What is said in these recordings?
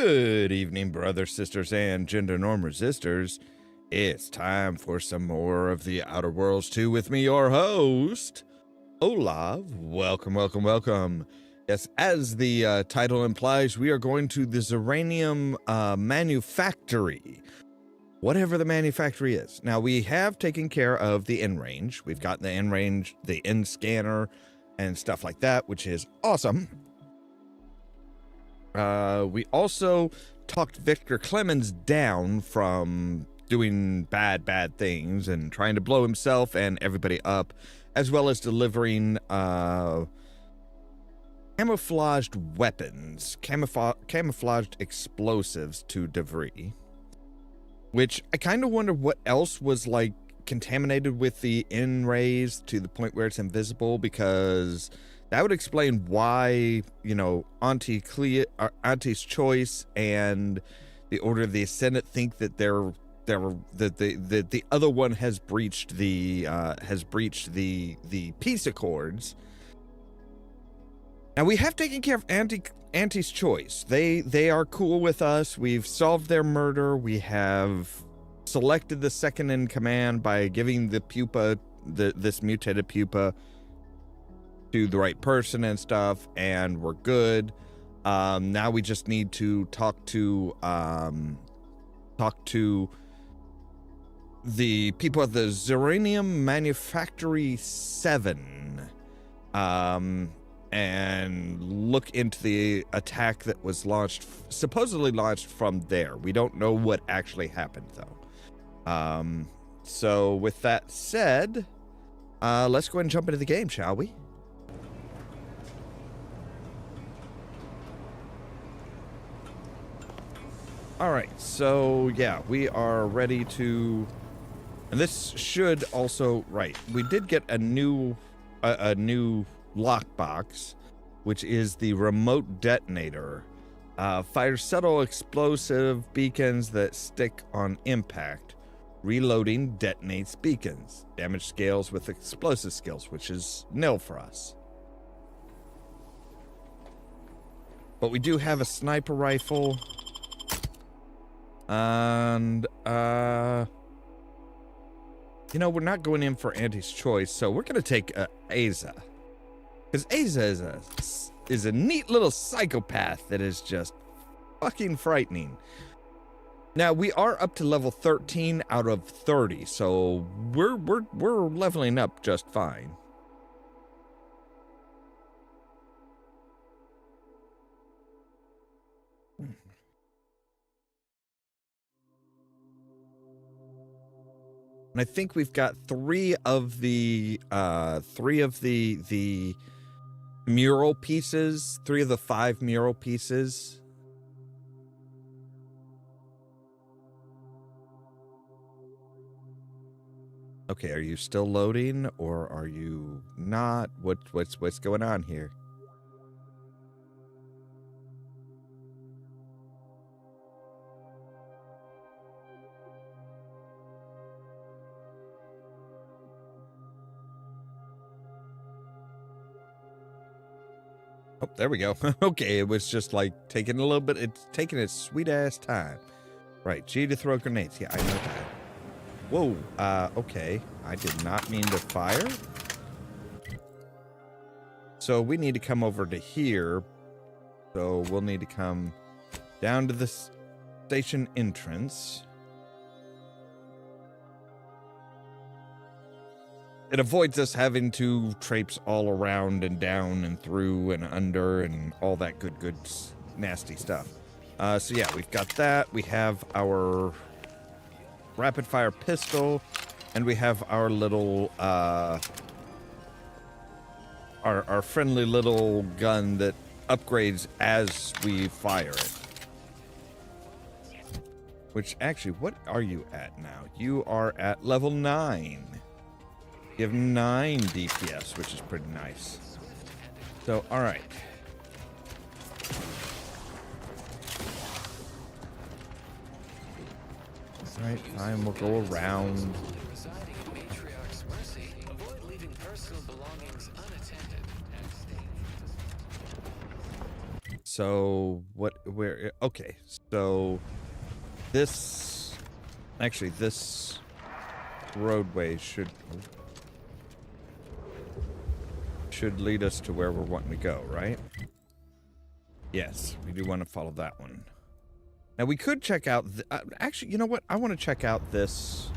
Good evening, brothers, sisters, and gender norm resistors. It's time for some more of the Outer Worlds 2 with me, your host, Ollamh. Welcome. Yes, as the title implies, we are going to the Zyranium manufactory. Whatever the manufactory is. Now, we have taken care of the end range. We've got the end range, the end scanner, and stuff like that, which is awesome. We also talked Victor Clemens down from doing bad things and trying to blow himself and everybody up, as well as delivering camouflaged weapons, camouflaged explosives to Devry. Which I kind of wonder what else was like contaminated with the N rays to the point where it's invisible, because that would explain why, you know, Auntie's Choice and the Order of the Ascendant think that the other one has breached the peace accords. Now, we have taken care of Auntie's Choice. They are cool with us. We've solved their murder. We have selected the second in command by giving the pupa, this mutated pupa, to the right person and stuff, and we're good. Now we just need to talk to the people at the Zyranium Manufactory 7. And look into the attack that was supposedly launched from there. We don't know what actually happened, though. So with that said, let's go ahead and jump into the game, shall we? All right, so yeah, we are ready to, and this should also, right, we did get a new lockbox, which is the remote detonator. Fires subtle explosive beacons that stick on impact. Reloading detonates beacons. Damage scales with explosive skills, which is nil for us. But we do have a sniper rifle. And, you know, we're not going in for Auntie's Choice, so we're going to take Asa. Because Asa is a neat little psychopath that is just fucking frightening. Now, we are up to level 13 out of 30, so we're leveling up just fine. And I think we've got three of the mural pieces, 3 of the 5 mural pieces. Okay, are you still loading or are you not? What's going on here? Oh, there we go. Okay, it was just like taking a little bit. It's taking its sweet ass time. Right, G to throw grenades. Yeah, I know that. Whoa. Okay. I did not mean to fire. So we need to come over to here. So we'll need to come down to the station entrance. It avoids us having to traipse all around and down and through and under and all that good nasty stuff. So yeah, we've got that. We have our rapid fire pistol, and we have our little our friendly little gun that upgrades as we fire it. Which actually, what are you at now? You are at level 9. You have 9 DPS, which is pretty nice. So, all right. All right, fine, we'll go around. So where, okay, so this, actually this roadway should lead us to where we're wanting to go, right? Yes, we do want to follow that one. Now we could check out, actually, you know what? I want to check out this.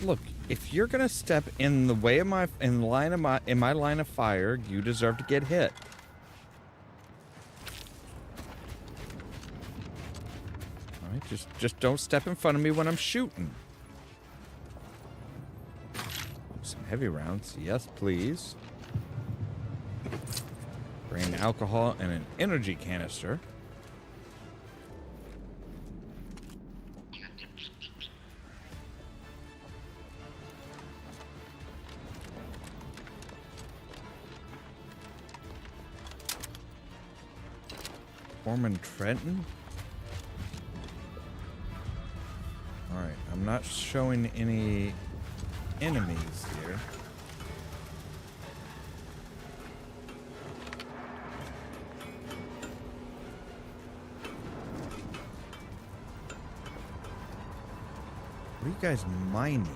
Look, if you're gonna step in the way of my line of fire, you deserve to get hit. All right, just don't step in front of me when I'm shooting. Some heavy rounds, yes, please. Grain alcohol and an energy canister. Foreman Trenton? Alright, I'm not showing any enemies here. What are you guys mining?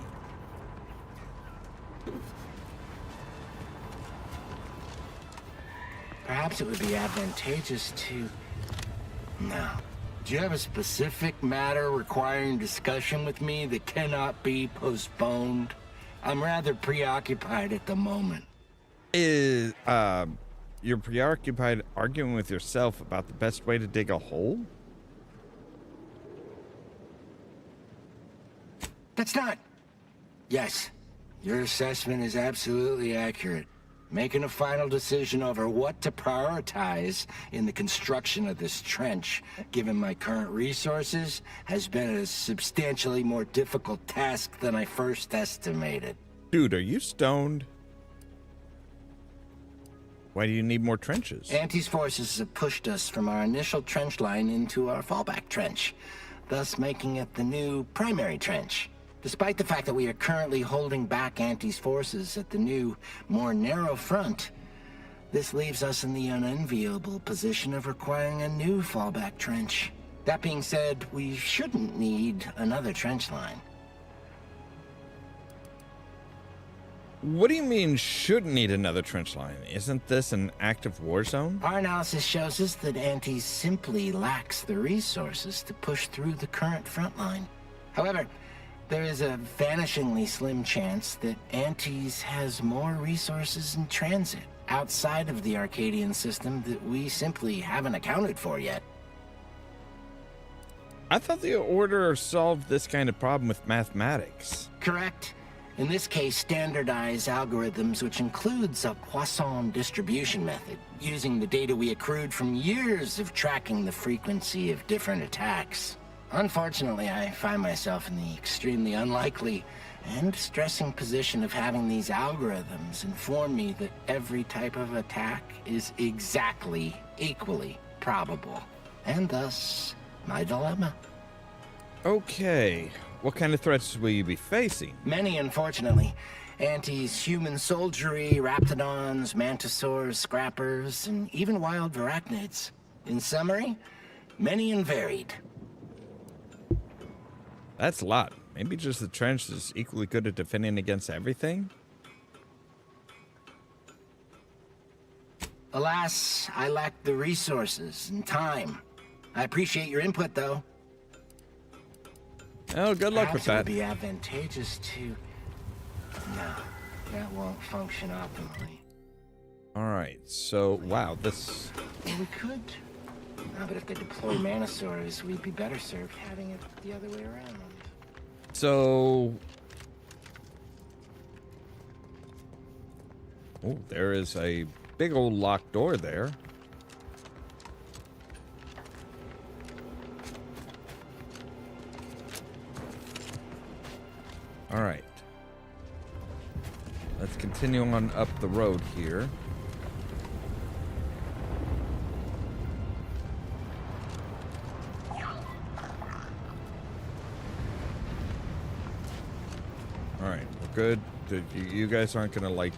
Perhaps it would be advantageous to... No. Do you have a specific matter requiring discussion with me that cannot be postponed? I'm rather preoccupied at the moment. You're preoccupied arguing with yourself about the best way to dig a hole? That's not... Yes, your assessment is absolutely accurate. Making a final decision over what to prioritize in the construction of this trench, given my current resources, has been a substantially more difficult task than I first estimated. Dude, are you stoned? Why do you need more trenches? Auntie's forces have pushed us from our initial trench line into our fallback trench, thus making it the new primary trench. Despite the fact that we are currently holding back Auntie's forces at the new, more narrow front, this leaves us in the unenviable position of requiring a new fallback trench. That being said, we shouldn't need another trench line. What do you mean shouldn't need another trench line? Isn't this an active war zone? Our analysis shows us that Auntie's simply lacks the resources to push through the current front line. However, there is a vanishingly slim chance that Auntie's has more resources in transit outside of the Arcadian system that we simply haven't accounted for yet. I thought the Order solved this kind of problem with mathematics. Correct. In this case, standardized algorithms, which includes a Poisson distribution method, using the data we accrued from years of tracking the frequency of different attacks. Unfortunately, I find myself in the extremely unlikely and stressing position of having these algorithms inform me that every type of attack is exactly equally probable, and thus my dilemma. Okay, what kind of threats will you be facing? Many, unfortunately. Auntie's human soldiery, raptidons, mantisaurs, scrappers, and even wild arachnids. In summary, many and varied. That's a lot. Maybe just the trench is equally good at defending against everything? Alas, I lack the resources and time. I appreciate your input, though. Oh, good luck with that. Perhaps it would be advantageous to... No, that won't function optimally. Alright, so, wow, this... Well, we could. No, but if they deploy Manosaurs, we'd be better served having it the other way around. So... Oh, there is a big old locked door there. All right. Let's continue on up the road here. All right, we're good. You guys aren't gonna like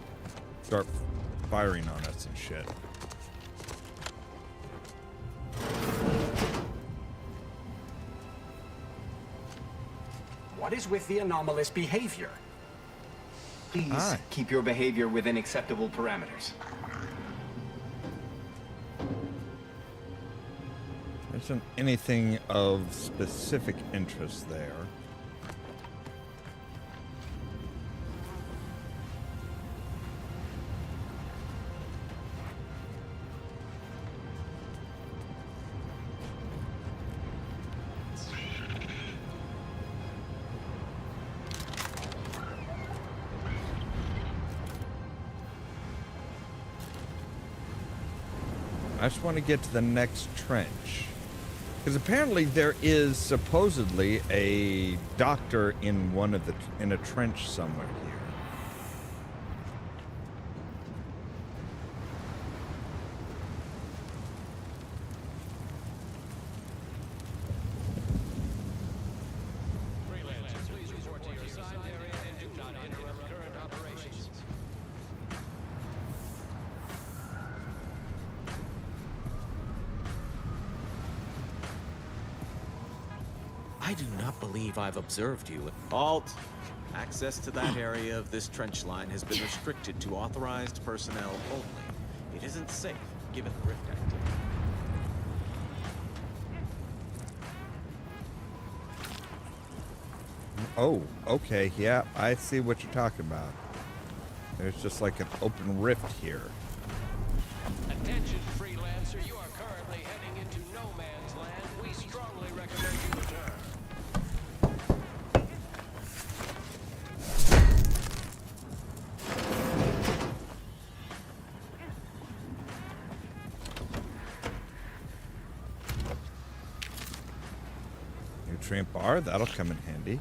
start firing on us and shit. What is with the anomalous behavior? Please keep your behavior within acceptable parameters. There isn't anything of specific interest there. I just want to get to the next trench. Because apparently there is supposedly a doctor in in a trench somewhere here. Please report to your assigned area and do not interrupt current operations. I do not believe I've observed you. Halt! Access to that area of this trench line has been restricted to authorized personnel only. It isn't safe, given the rift activity. Oh, okay, yeah, I see what you're talking about. There's just like an open rift here. Attention, freelancer. You are currently heading into no man's land. We strongly recommend you return. Nutrient bar, that'll come in handy.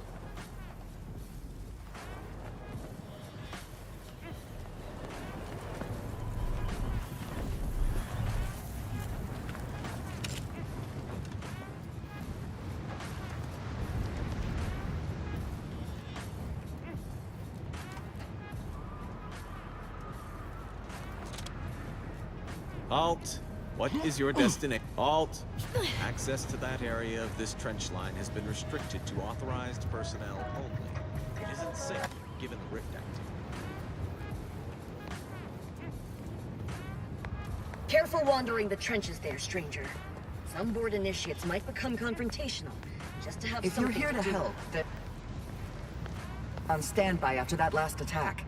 Halt! What is your destination? Halt! Access to that area of this trench line has been restricted to authorized personnel only. It isn't safe, given the rift activity. Careful wandering the trenches there, stranger. Some bored initiates might become confrontational, just to have If you're something here to do. help, then on standby after that last attack.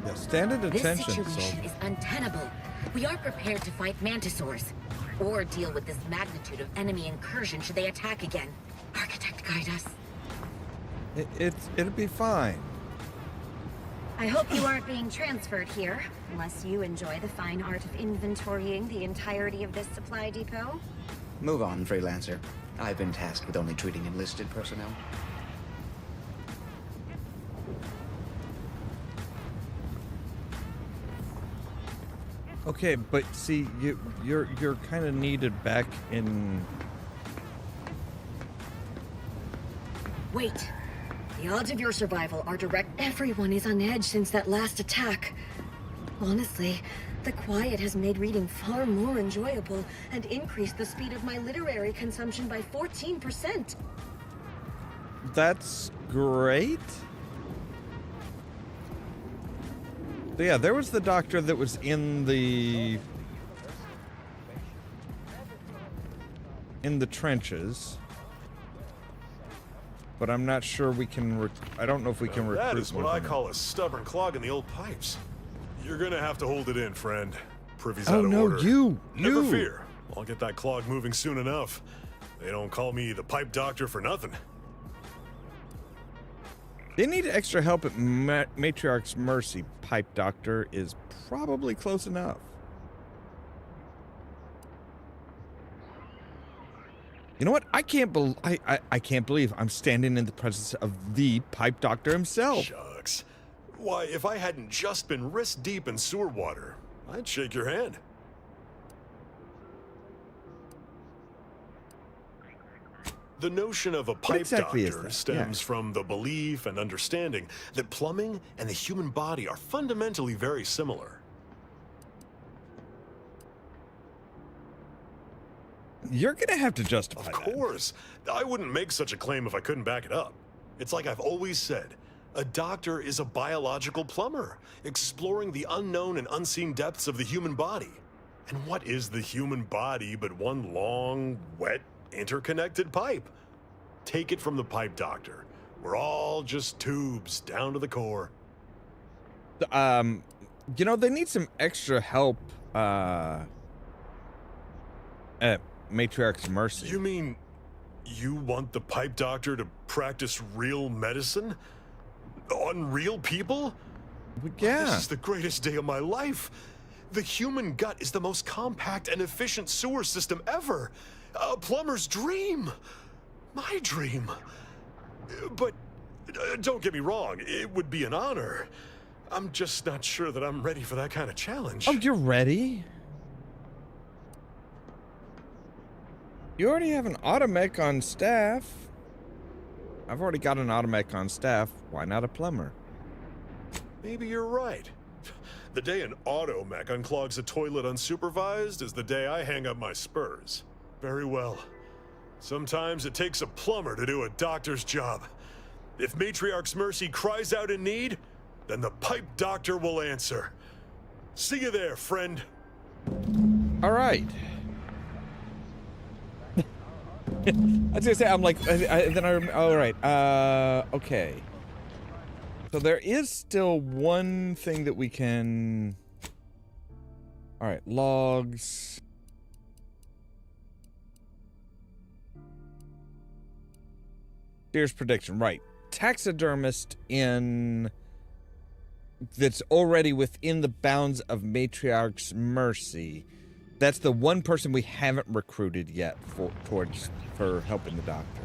Yeah, stand at This attention, situation is untenable. We are prepared to fight mantisaurs, or deal with this magnitude of enemy incursion should they attack again. Architect, guide us. It'll be fine. I hope you aren't being transferred here, unless you enjoy the fine art of inventorying the entirety of this supply depot. Move on, freelancer. I've been tasked with only treating enlisted personnel. Okay, but see, you're kind of needed back in. Wait. The odds of your survival are direct. Everyone is on edge since that last attack. Honestly, the quiet has made reading far more enjoyable and increased the speed of my literary consumption by 14%. That's great. So yeah, there was the doctor that was in the trenches, but I'm not sure we can. I don't know if we can recruit. That is what more I than call a stubborn clog in the old pipes. You're gonna have to hold it in, friend. Privy's Oh out of no, order. you! Never fear. I'll get that clog moving soon enough. They don't call me the pipe doctor for nothing. They need extra help at Matriarch's Mercy. Pipe Doctor is probably close enough. You know what? I can't believe I'm standing in the presence of the Pipe Doctor himself. Shucks. Why, if I hadn't just been wrist deep in sewer water, I'd shake your hand. The notion of a pipe doctor stems from the belief and understanding that plumbing and the human body are fundamentally very similar. You're gonna have to justify that. Of course. I wouldn't make such a claim if I couldn't back it up. It's like I've always said, a doctor is a biological plumber, exploring the unknown and unseen depths of the human body. And what is the human body but one long, wet, interconnected pipe? Take it from the pipe doctor. We're all just tubes down to the core. You know, they need some extra help at Matriarch's Mercy. You mean you want the pipe doctor to practice real medicine? On real people? Yeah. This is the greatest day of my life. The human gut is the most compact and efficient sewer system ever. A plumber's dream. My dream. But don't get me wrong, it would be an honor. I'm just not sure that I'm ready for that kind of challenge. Oh, you're ready? You already have an automech on staff. I've already got an automech on staff. Why not a plumber? Maybe you're right. The day an automech unclogs a toilet unsupervised is the day I hang up my spurs. Very well. Sometimes it takes a plumber to do a doctor's job. If Matriarch's Mercy cries out in need, then the pipe doctor will answer. See you there, friend. All right. I was gonna say, I'm like, all right, okay. So there is still one thing that we can, all right, logs. Here's prediction, right. Taxidermist that's already within the bounds of Matriarch's Mercy. That's the one person we haven't recruited yet for helping the doctor.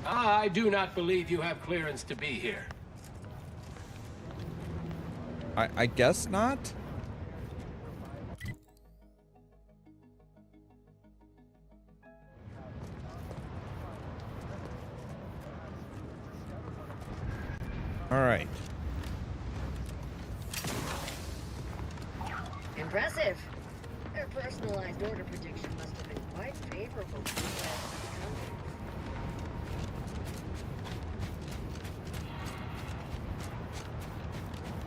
I do not believe you have clearance to be here. I guess not. All right. Impressive. Their personalized order prediction must have been quite favorable to the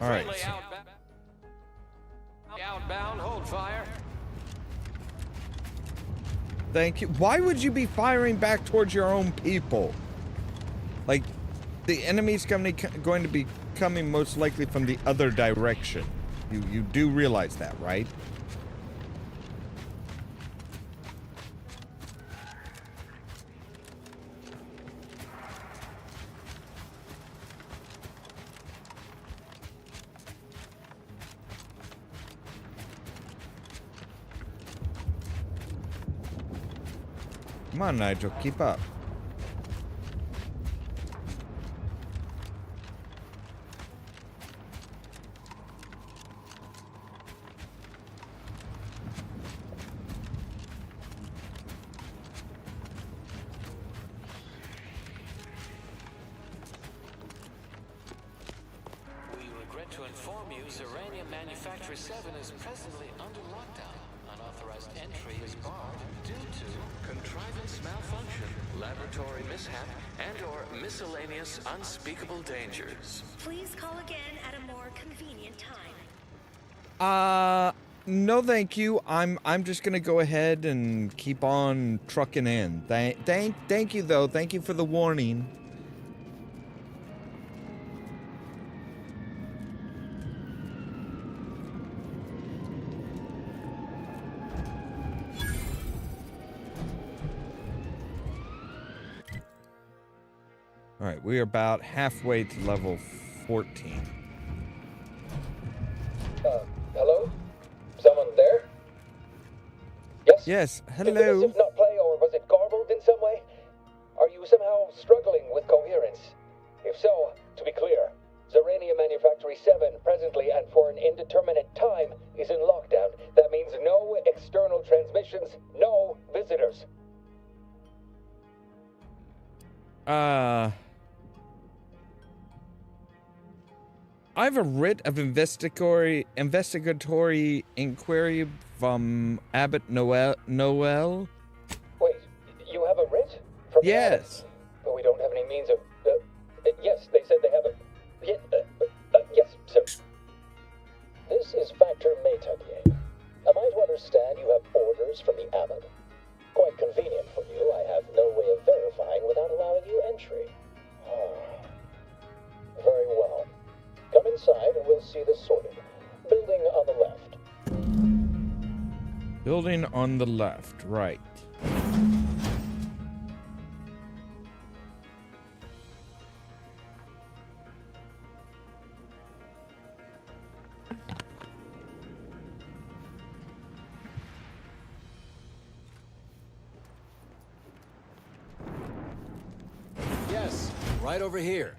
All right. Outbound, hold fire. Thank you. Why would you be firing back towards your own people? Like, the enemy's going to be coming most likely from the other direction. You do realize that, right? Come on, Nigel, keep up. To inform you, Zyranium Manufacturer 7 is presently under lockdown. Unauthorized entry is barred due to contrivance malfunction, laboratory mishap, and/or miscellaneous unspeakable dangers. Please call again at a more convenient time. No, thank you. I'm just gonna go ahead and keep on trucking in. Thank you though. Thank you for the warning. Alright, we are about halfway to level 14. Hello? Someone there? Yes? Yes, Did the hello. missive not play, or was it garbled in some way? Are you somehow struggling with coherence? If so, to be clear, Zyranium Manufactory 7 presently and for an indeterminate time is in lockdown. That means no external transmissions, no visitors. I have a writ of investigatory inquiry from Abbot Noel. Wait, you have a writ? From the Yes. Abbot? But we don't have any means of... yes, they said they have a... yes, sir. This is Factor Maytugier. Am I to understand you have orders from the Abbot? Quite convenient for you. I have no way of verifying without allowing you entry. Very well. Come inside and we'll see this sorted. Building on the left. Building on the left, right. Yes, right over here.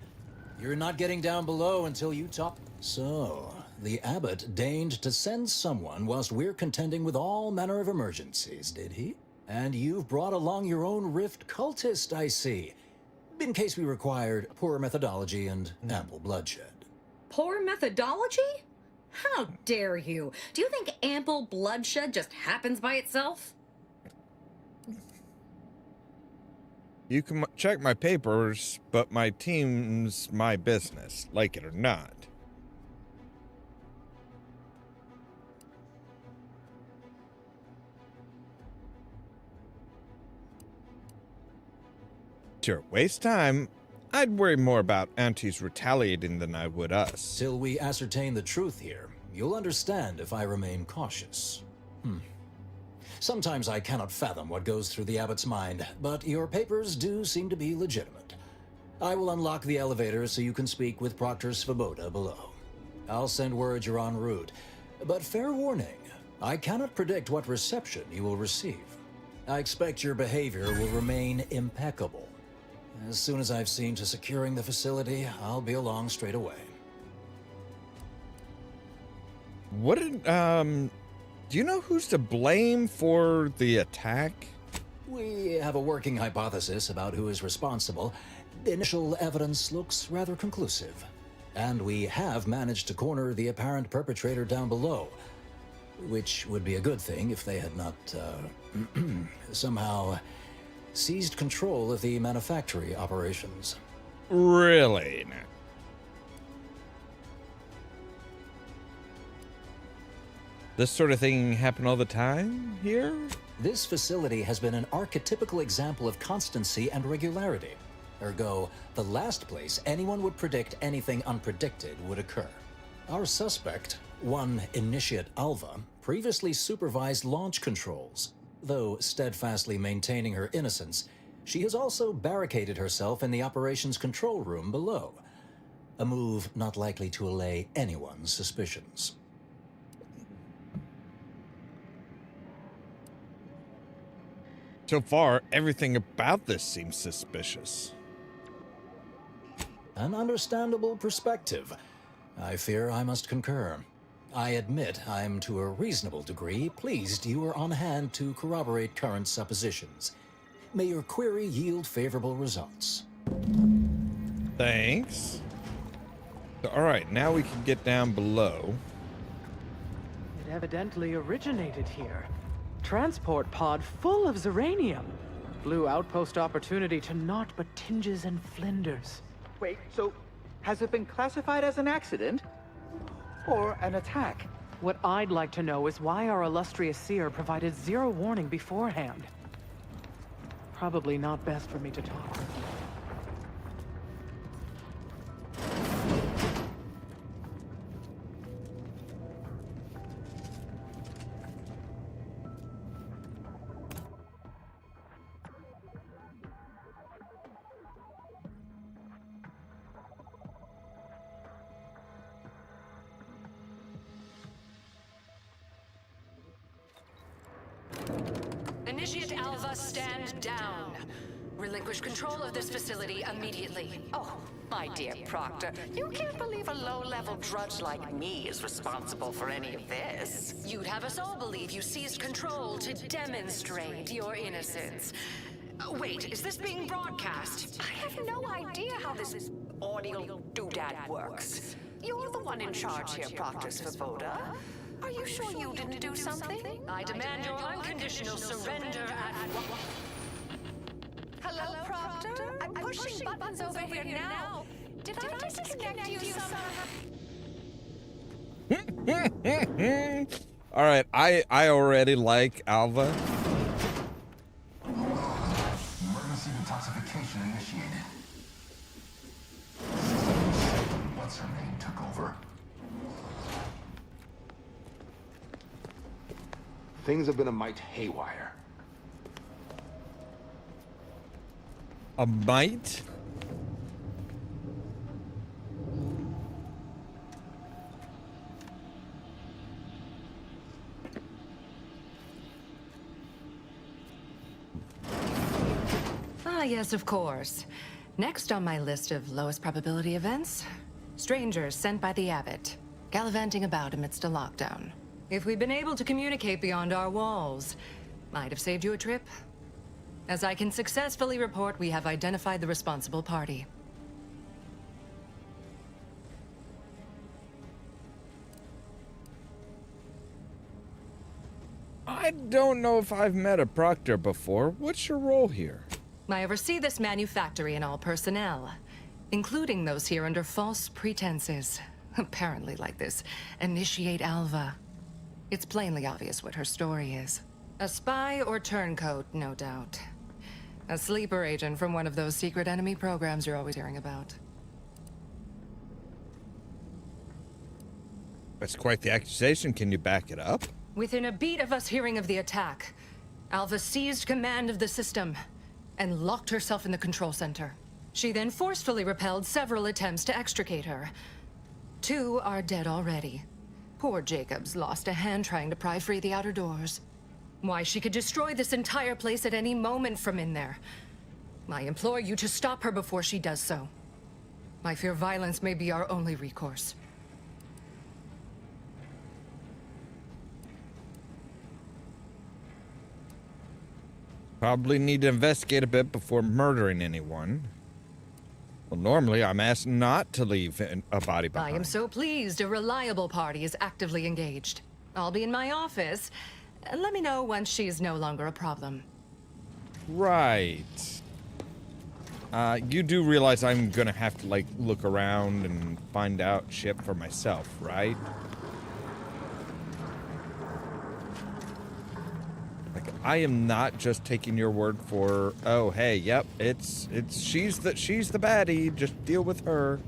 You're not getting down below until you top. So, the Abbot deigned to send someone whilst we're contending with all manner of emergencies, did he? And you've brought along your own Rift cultist, I see. In case we required poor methodology and ample bloodshed. Poor methodology? How dare you? Do you think ample bloodshed just happens by itself? You can check my papers, but my team's my business, like it or not. Sure, waste time. I'd worry more about aunties retaliating than I would us. Till we ascertain the truth here, you'll understand if I remain cautious. Sometimes I cannot fathom what goes through the Abbot's mind, but your papers do seem to be legitimate. I will unlock the elevator so you can speak with Proctor Svoboda below. I'll send word you're en route, but fair warning, I cannot predict what reception you will receive. I expect your behavior will remain impeccable. As soon as I've seen to securing the facility, I'll be along straight away. What did, do you know who's to blame for the attack? We have a working hypothesis about who is responsible. The initial evidence looks rather conclusive. And we have managed to corner the apparent perpetrator down below. Which would be a good thing if they had not, somehow seized control of the manufactory operations. Really? This sort of thing happen all the time here? This facility has been an archetypical example of constancy and regularity. Ergo, the last place anyone would predict anything unpredicted would occur. Our suspect, one Initiate Alva, previously supervised launch controls. Though steadfastly maintaining her innocence, she has also barricaded herself in the operations control room below. A move not likely to allay anyone's suspicions. So far, everything about this seems suspicious. An understandable perspective. I fear I must concur. I admit I'm to a reasonable degree pleased you are on hand to corroborate current suppositions. May your query yield favorable results. Thanks. All right, now we can get down below. It evidently originated here. Transport pod full of Zyranium. Blue outpost opportunity to naught but tinges and flinders. Wait, so has it been classified as an accident? Or an attack? What I'd like to know is why our illustrious seer provided zero warning beforehand. Probably not best for me to talk. Initiate Alva, stand down. Relinquish control of this facility immediately. Oh, my dear Proctor, you can't believe a low-level drudge like me is responsible for any of this. You'd have us all believe you seized control to demonstrate your innocence. Wait, is this being broadcast? I have no idea how this audio doodad works. You're the one in charge here, Proctor Svoboda. Are you sure you didn't do something? I demand your unconditional surrender at... Hello, Proctor? I'm pushing buttons over here now. Did I disconnect you somehow? All right, I already like Alva. Emergency detoxification initiated. What's her name took over? Things have been a mite haywire. A mite? Ah, yes, of course. Next on my list of lowest probability events, strangers sent by the Abbot, gallivanting about amidst a lockdown. If we'd been able to communicate beyond our walls, might have saved you a trip. As I can successfully report, we have identified the responsible party. I don't know if I've met a proctor before. What's your role here? I oversee this manufactory and all personnel, including those here under false pretenses. Apparently like this Initiate Alva. It's plainly obvious what her story is. A spy or turncoat, no doubt. A sleeper agent from one of those secret enemy programs you're always hearing about. That's quite the accusation. Can you back it up? Within a beat of us hearing of the attack, Alva seized command of the system and locked herself in the control center. She then forcefully repelled several attempts to extricate her. 2 are dead already. Poor Jacobs lost a hand trying to pry free the outer doors. Why, she could destroy this entire place at any moment from in there. I implore you to stop her before she does so. I fear violence may be our only recourse. Probably need to investigate a bit before murdering anyone. Well, normally I'm asked not to leave a body behind. I am so pleased a reliable party is actively engaged. I'll be in my office. Let me know once she's no longer a problem. Right. You do realize I'm gonna have to, like, look around and find out shit for myself, right? Like, I am not just taking your word for, oh, hey, yep, she's the baddie, just deal with her.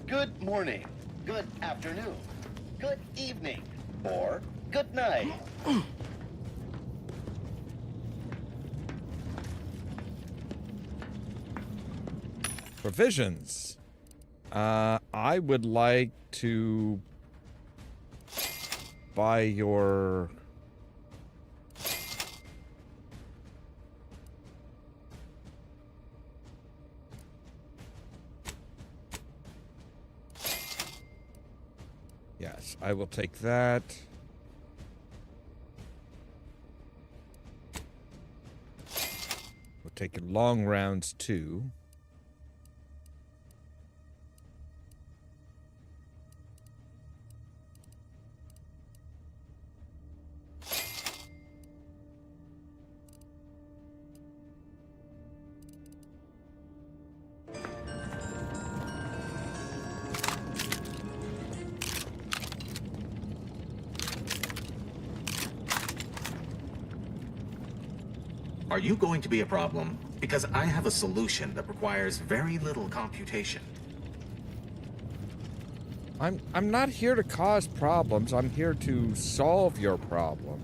Good morning, good afternoon, good evening, or good night. Provisions. I would like to buy your... Yes, I will take that. We'll take long rounds too. Are you going to be a problem? Because I have a solution that requires very little computation. I'm not here to cause problems. I'm here to solve your problem.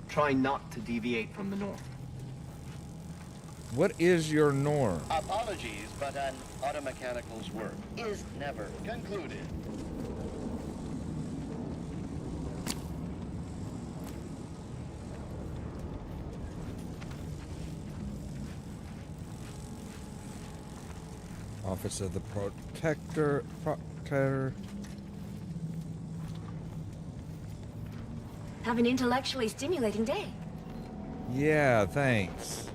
Try not to deviate from the norm. What is your norm? Apologies, but an automechanical's work is never concluded. Office of the Protector. Have an intellectually stimulating day. Yeah, thanks.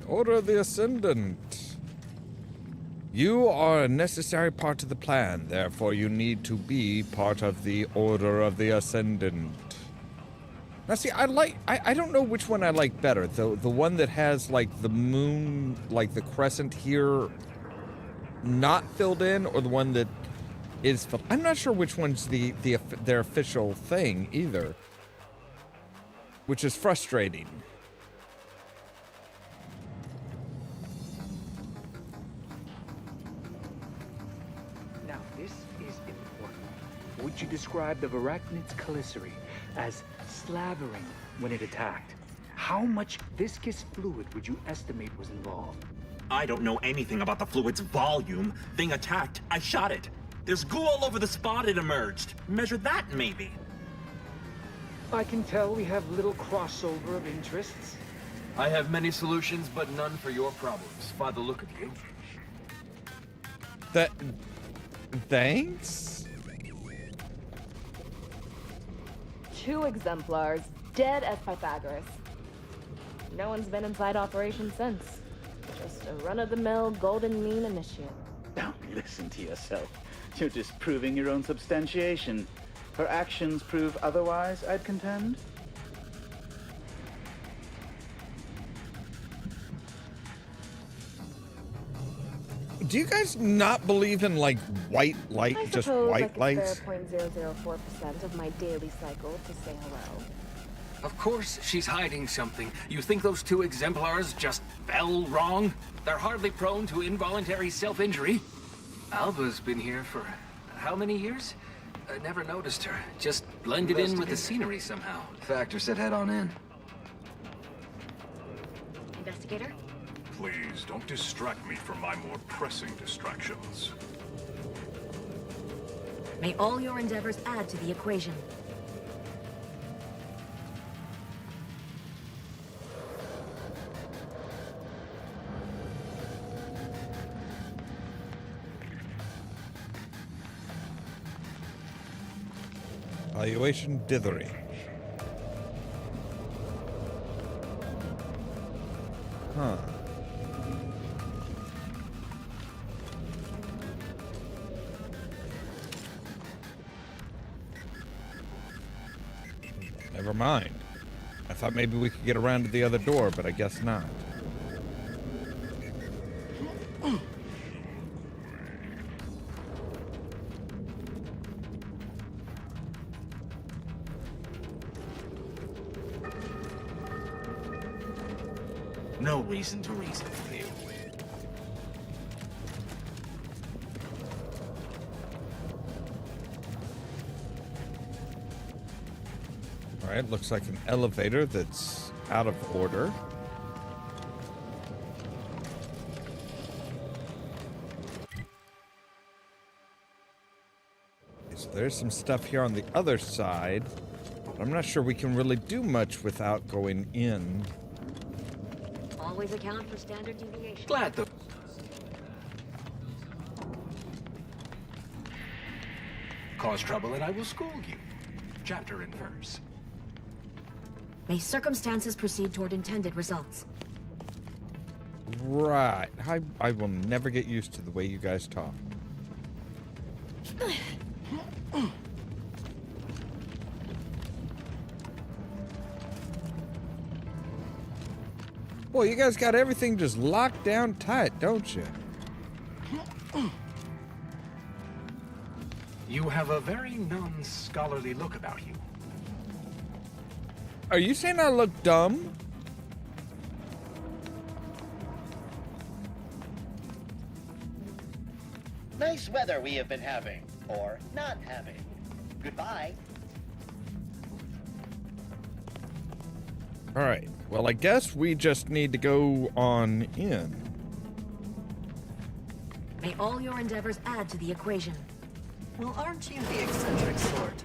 Order of the Ascendant. You are a necessary part of the plan, therefore you need to be part of the Order of the Ascendant. Now see, I don't know which one I like better. The one that has like the moon, like the crescent here not filled in, or the one that is filled. I'm not sure which one's their official thing either. Which is frustrating. Would you describe the Varachnid's calicity as slavering when it attacked? How much viscous fluid would you estimate was involved? I don't know anything about the fluid's volume. Thing attacked. I shot it. There's goo all over the spot it emerged. Measure that, maybe. I can tell we have little crossover of interests. I have many solutions, but none for your problems, by the look of you. Thanks? 2 exemplars, dead as Pythagoras. No one's been inside operation since. Just a run-of-the-mill golden mean initiate. Don't listen to yourself. You're just proving your own substantiation. Her actions prove otherwise, I'd contend. Do you guys not believe in like white light, just white lights? I suppose I could spare 0.004% of my daily cycle to say hello. Of course she's hiding something. You think those 2 exemplars just fell wrong? They're hardly prone to involuntary self-injury. Alva's been here for how many years? I never noticed her. Just blended in with the scenery somehow. Factor said head on in. Investigator? Please, don't distract me from my more pressing distractions. May all your endeavors add to the equation. Evaluation dithery. Huh. Never mind. I thought maybe we could get around to the other door, but I guess not. No reason to reason with you. All right, looks like an elevator that's out of order. So there's some stuff here on the other side. But I'm not sure we can really do much without going in. Always account for standard deviation. Glad though. Cause trouble and I will school you. Chapter and verse. May circumstances proceed toward intended results. Right. I will never get used to the way you guys talk. Boy, you guys got everything just locked down tight, don't you? You have a very non-scholarly look about you. Are you saying I look dumb? Nice weather we have been having. Or not having. Goodbye. All right. Well, I guess we just need to go on in. May all your endeavors add to the equation. Well, aren't you the eccentric sort?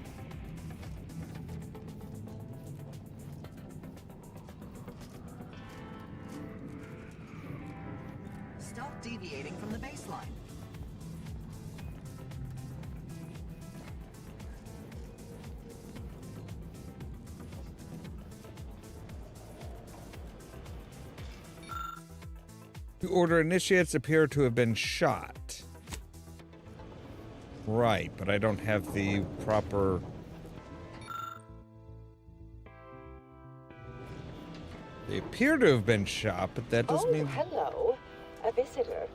Stop deviating from the baseline. The Order initiates appear to have been shot. Right, but I don't have the proper... They appear to have been shot, but that doesn't mean... Hello. A visitor.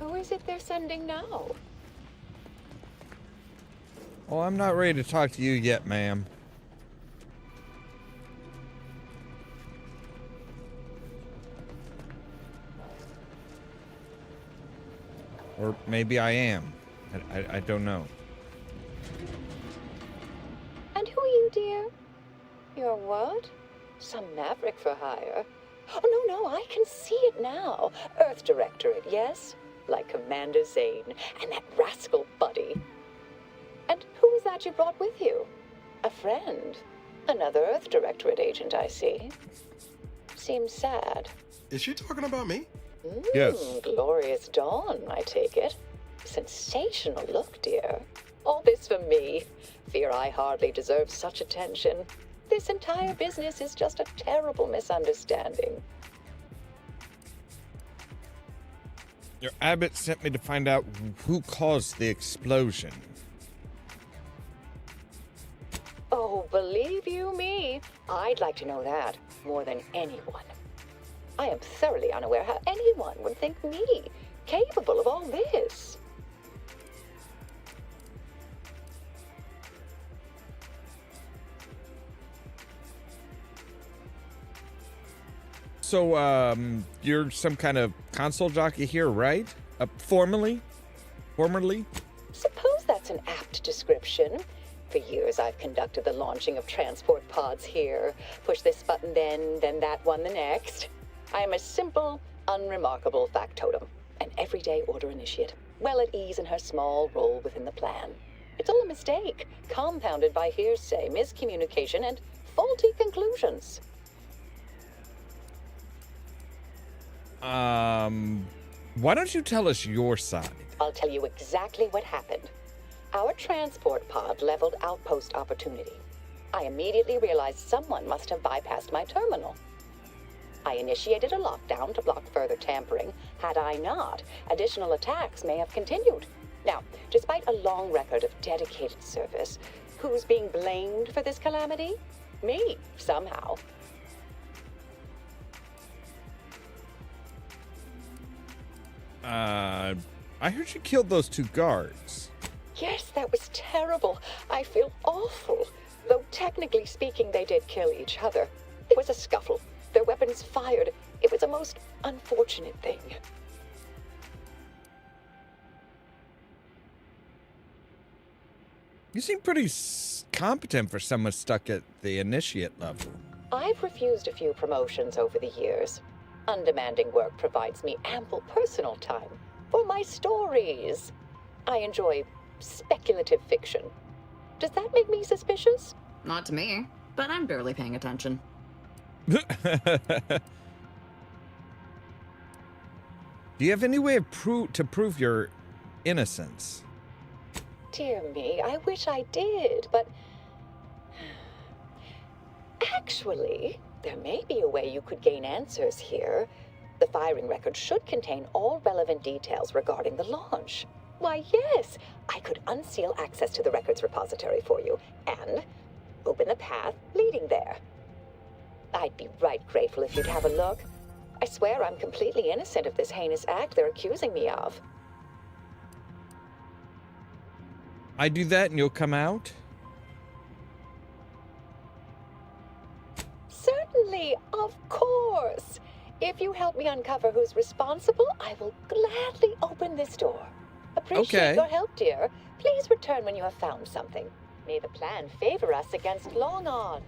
Who is it they're sending now? Oh, I'm not ready to talk to you yet, ma'am. Or maybe I am. I don't know. And who are you, dear? You're what? Some maverick for hire? Oh, no, I can see it now. Earth Directorate, yes? Like Commander Zane and that rascal Buddy. And who is that you brought with you? A friend? Another Earth Directorate agent, I see. Seems sad. Is she talking about me? Yes. Glorious dawn, I take it. Sensational look, dear. All this for me. Fear I hardly deserve such attention. This entire business is just a terrible misunderstanding. Your abbot sent me to find out who caused the explosion. Oh, believe you me, I'd like to know that more than anyone. I am thoroughly unaware how anyone would think me capable of all this. So, you're some kind of console jockey here, right? Formerly? Suppose that's an apt description. For years, I've conducted the launching of transport pods here. Push this button then that one the next. I am a simple, unremarkable factotum, an everyday Order initiate, well at ease in her small role within the plan. It's all a mistake, compounded by hearsay, miscommunication, and faulty conclusions. Why don't you tell us your side? I'll tell you exactly what happened. Our transport pod leveled outpost opportunity. I immediately realized someone must have bypassed my terminal. I initiated a lockdown to block further tampering. Had I not, additional attacks may have continued. Now, despite a long record of dedicated service, who's being blamed for this calamity? Me, somehow. I heard you killed those 2 guards. Yes, that was terrible. I feel awful. Though technically speaking, they did kill each other. It was a scuffle. Their weapons fired. It was a most unfortunate thing. You seem pretty competent for someone stuck at the initiate level. I've refused a few promotions over the years. Undemanding work provides me ample personal time for my stories. I enjoy speculative fiction. Does that make me suspicious? Not to me, but I'm barely paying attention. Do you have any way of to prove your innocence? Dear me, I wish I did, but... Actually, there may be a way you could gain answers here. The firing record should contain all relevant details regarding the launch. Why, yes, I could unseal access to the records repository for you and open the path leading there. I'd be right grateful if you'd have a look. I swear I'm completely innocent of this heinous act they're accusing me of. I do that and you'll come out? Naturally, of course. If you help me uncover who's responsible, I will gladly open this door. Appreciate your help, dear. Please return when you have found something. May the plan favor us against long odds.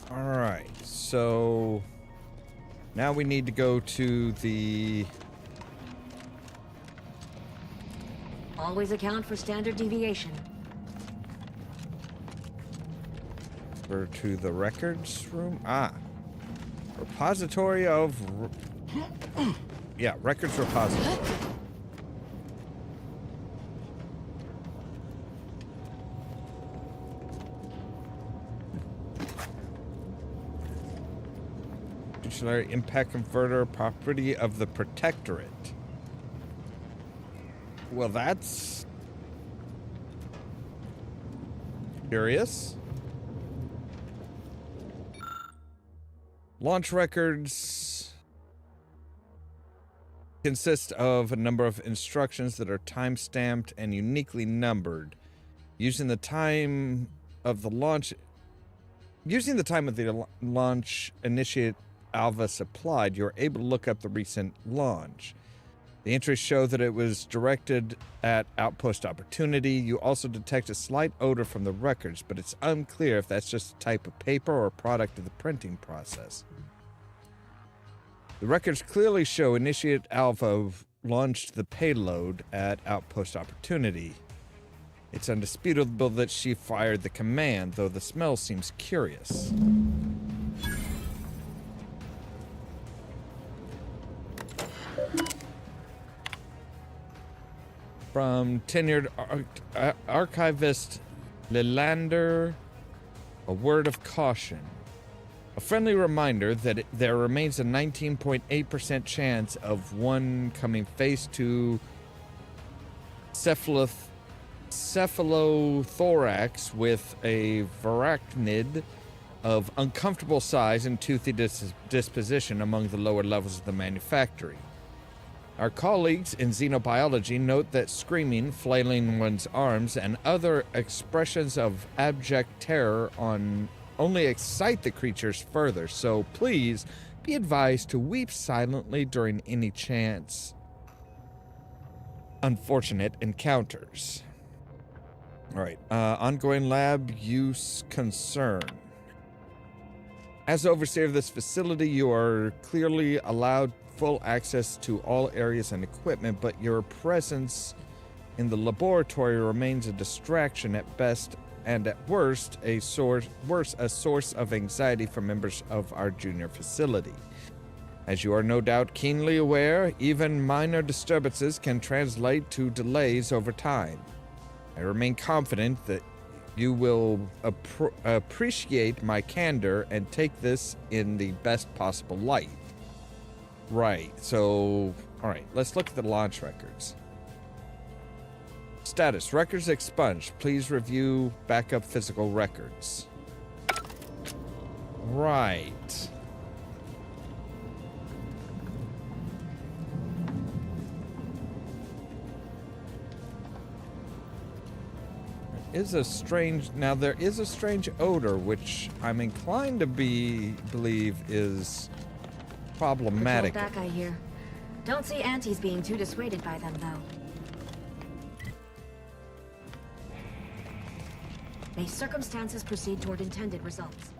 All right, so now we need to go to the... Always account for standard deviation. Or to the records room? Repository of... Yeah, records repository. Dictionary impact converter, property of the Protectorate. Well, that's curious. Launch records consist of a number of instructions that are time-stamped and uniquely numbered. Using the time of the launch initiate Alva supplied, you're able to look up the recent launch. The entries show that it was directed at Outpost Opportunity. You also detect a slight odor from the records, but it's unclear if that's just a type of paper or a product of the printing process. The records clearly show Initiate Alpha launched the payload at Outpost Opportunity. It's undisputable that she fired the command, though the smell seems curious. From tenured archivist Lilander, a word of caution. A friendly reminder that there remains a 19.8% chance of one coming face to cephalothorax with a varachnid of uncomfortable size and toothy disposition among the lower levels of the manufactory. Our colleagues in xenobiology note that screaming, flailing one's arms, and other expressions of abject terror only excite the creatures further, so please be advised to weep silently during any chance unfortunate encounters. All right, ongoing lab use concern. As overseer of this facility, you are clearly allowed full access to all areas and equipment, but your presence in the laboratory remains a distraction at best, and at worst, a source of anxiety for members of our junior facility. As you are no doubt keenly aware, even minor disturbances can translate to delays over time. I remain confident that you will appreciate my candor and take this in the best possible light. Right, so, alright, let's look at the launch records. Status, records expunged. Please review backup physical records. Right. There is a strange odor, which I'm inclined to believe is problematic. That guy here. Don't see Auntie's being too dissuaded by them, though. May circumstances proceed toward intended results.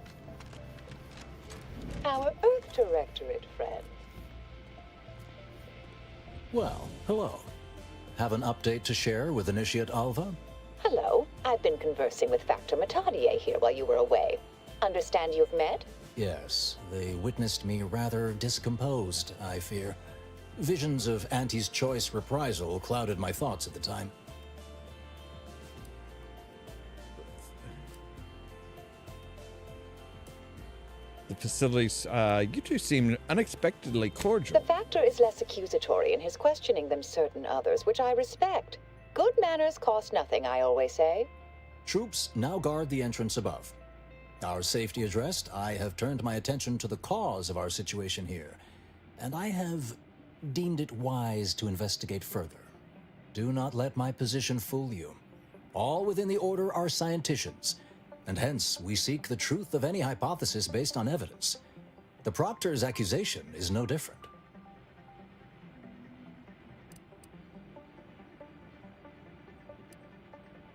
Our Earth Directorate friend. Well, hello. Have an update to share with Initiate Alva? Hello. I've been conversing with Factor Matadier here while you were away. Understand you've met? Yes, they witnessed me rather discomposed, I fear. Visions of Auntie's choice reprisal clouded my thoughts at the time. The facilities, you two seem unexpectedly cordial. The Factor is less accusatory in his questioning than certain others, which I respect. Good manners cost nothing, I always say. Troops now guard the entrance above. Our safety addressed, I have turned my attention to the cause of our situation here, and I have deemed it wise to investigate further. Do not let my position fool you. All within the Order are scienticians, and hence we seek the truth of any hypothesis based on evidence. The Proctor's accusation is no different.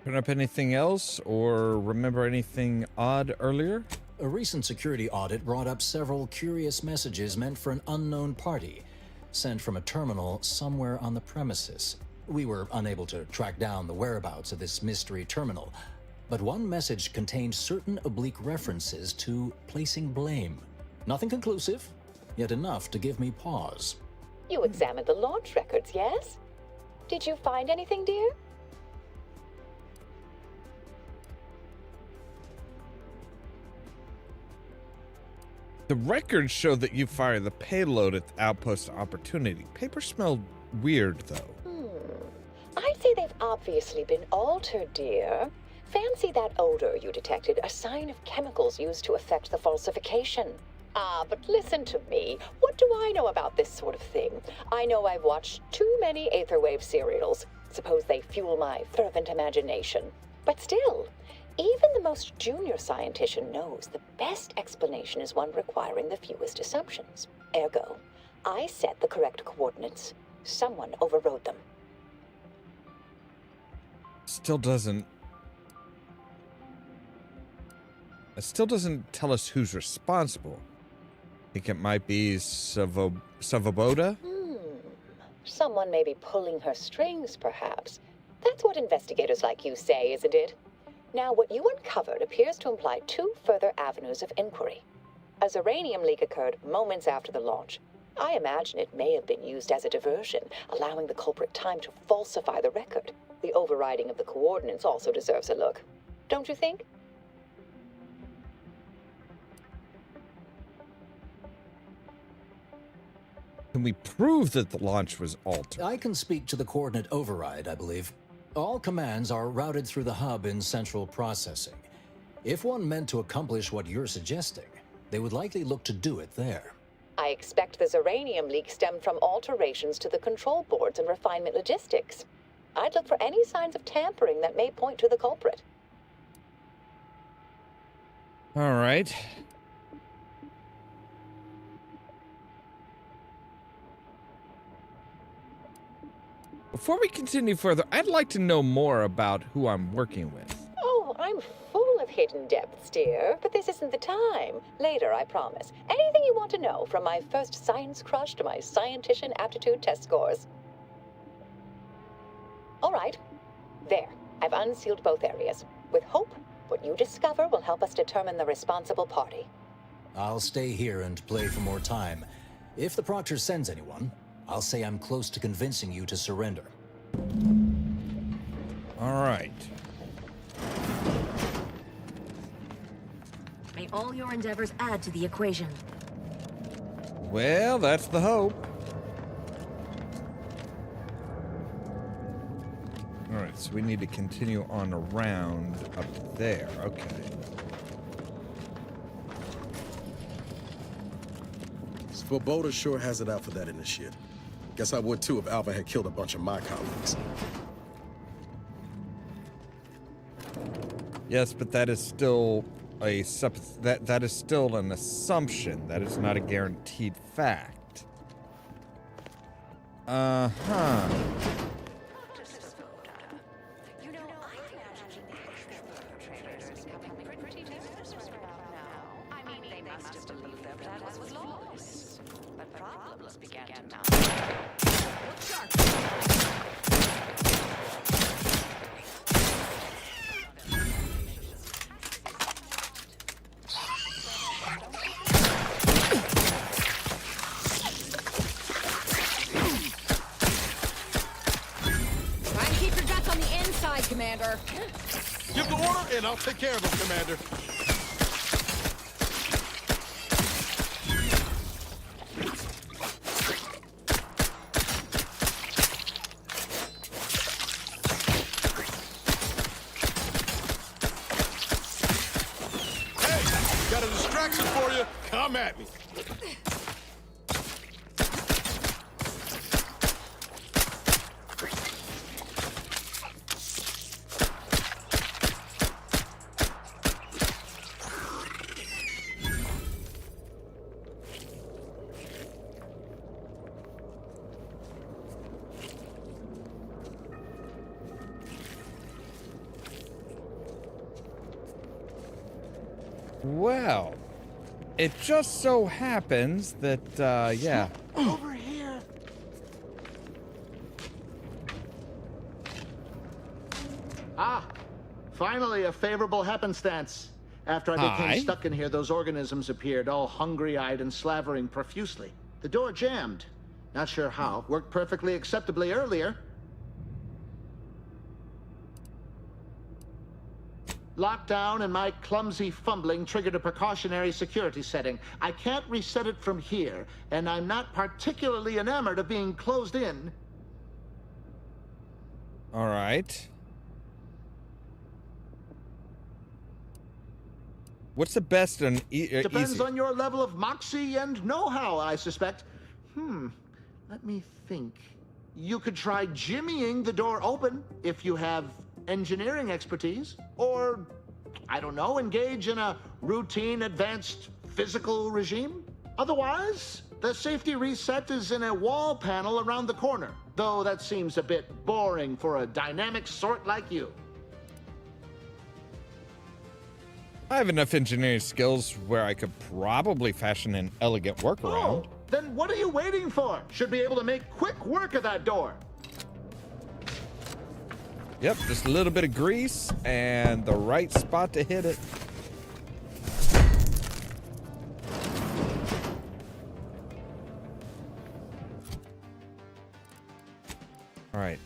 Turn up anything else or remember anything odd earlier? A recent security audit brought up several curious messages meant for an unknown party, sent from a terminal somewhere on the premises. We were unable to track down the whereabouts of this mystery terminal, but one message contained certain oblique references to placing blame. Nothing conclusive, yet enough to give me pause. You examined the launch records, yes? Did you find anything, dear? The records show that you fired the payload at the outpost Opportunity. Paper smelled weird, though. I'd say they've obviously been altered, dear. Fancy that odor you detected, a sign of chemicals used to affect the falsification. Ah, but listen to me. What do I know about this sort of thing? I know I've watched too many Aetherwave serials. Suppose they fuel my fervent imagination. But still, even the most junior scientician knows the best explanation is one requiring the fewest assumptions. Ergo, I set the correct coordinates. Someone overrode them. It still doesn't tell us who's responsible. Think it might be Savaboda? Someone may be pulling her strings, perhaps. That's what investigators like you say, isn't it? Now, what you uncovered appears to imply two further avenues of inquiry. A Zyranium leak occurred moments after the launch. I imagine it may have been used as a diversion, allowing the culprit time to falsify the record. The overriding of the coordinates also deserves a look. Don't you think? Can we prove that the launch was altered? I can speak to the coordinate override, I believe. All commands are routed through the hub in central processing. If one meant to accomplish what you're suggesting, they would likely look to do it there. I expect the Zyranium leak stemmed from alterations to the control boards and refinement logistics. I'd look for any signs of tampering that may point to the culprit. All right. Before we continue further, I'd like to know more about who I'm working with. Oh, I'm full of hidden depths, dear, but this isn't the time. Later, I promise. Anything you want to know, from my first science crush to my scientician aptitude test scores. All right. There. I've unsealed both areas. With hope, what you discover will help us determine the responsible party. I'll stay here and play for more time. If the Proctor sends anyone, I'll say I'm close to convincing you to surrender. All right. May all your endeavors add to the equation. Well, that's the hope. All right, so we need to continue on around up there. Okay. Svoboda sure has it out for that initiate. Guess I would too if Alpha had killed a bunch of my colleagues. Yes, but that is still that is still an assumption. That is not a guaranteed fact. Uh-huh. Commander. Give the order, and I'll take care of him, Commander. Hey, got a distraction for you. Come at me. Well, it just so happens that, yeah. Over here. Ah, finally a favorable happenstance. After I became stuck in here, those organisms appeared, all hungry-eyed and slavering profusely. The door jammed. Not sure how. Worked perfectly acceptably earlier. Lockdown and my clumsy fumbling triggered a precautionary security setting. I can't reset it from here, and I'm not particularly enamored of being closed in. All right. What's the best and Depends easy? on your level of moxie and know-how, I suspect. Let me think. You could try jimmying the door open if you have engineering expertise. Or, I don't know, engage in a routine advanced physical regime. Otherwise, the safety reset is in a wall panel around the corner. Though that seems a bit boring for a dynamic sort like you. I have enough engineering skills where I could probably fashion an elegant workaround. Oh, then what are you waiting for? Should be able to make quick work of that door. Yep, just a little bit of grease and the right spot to hit it. All right,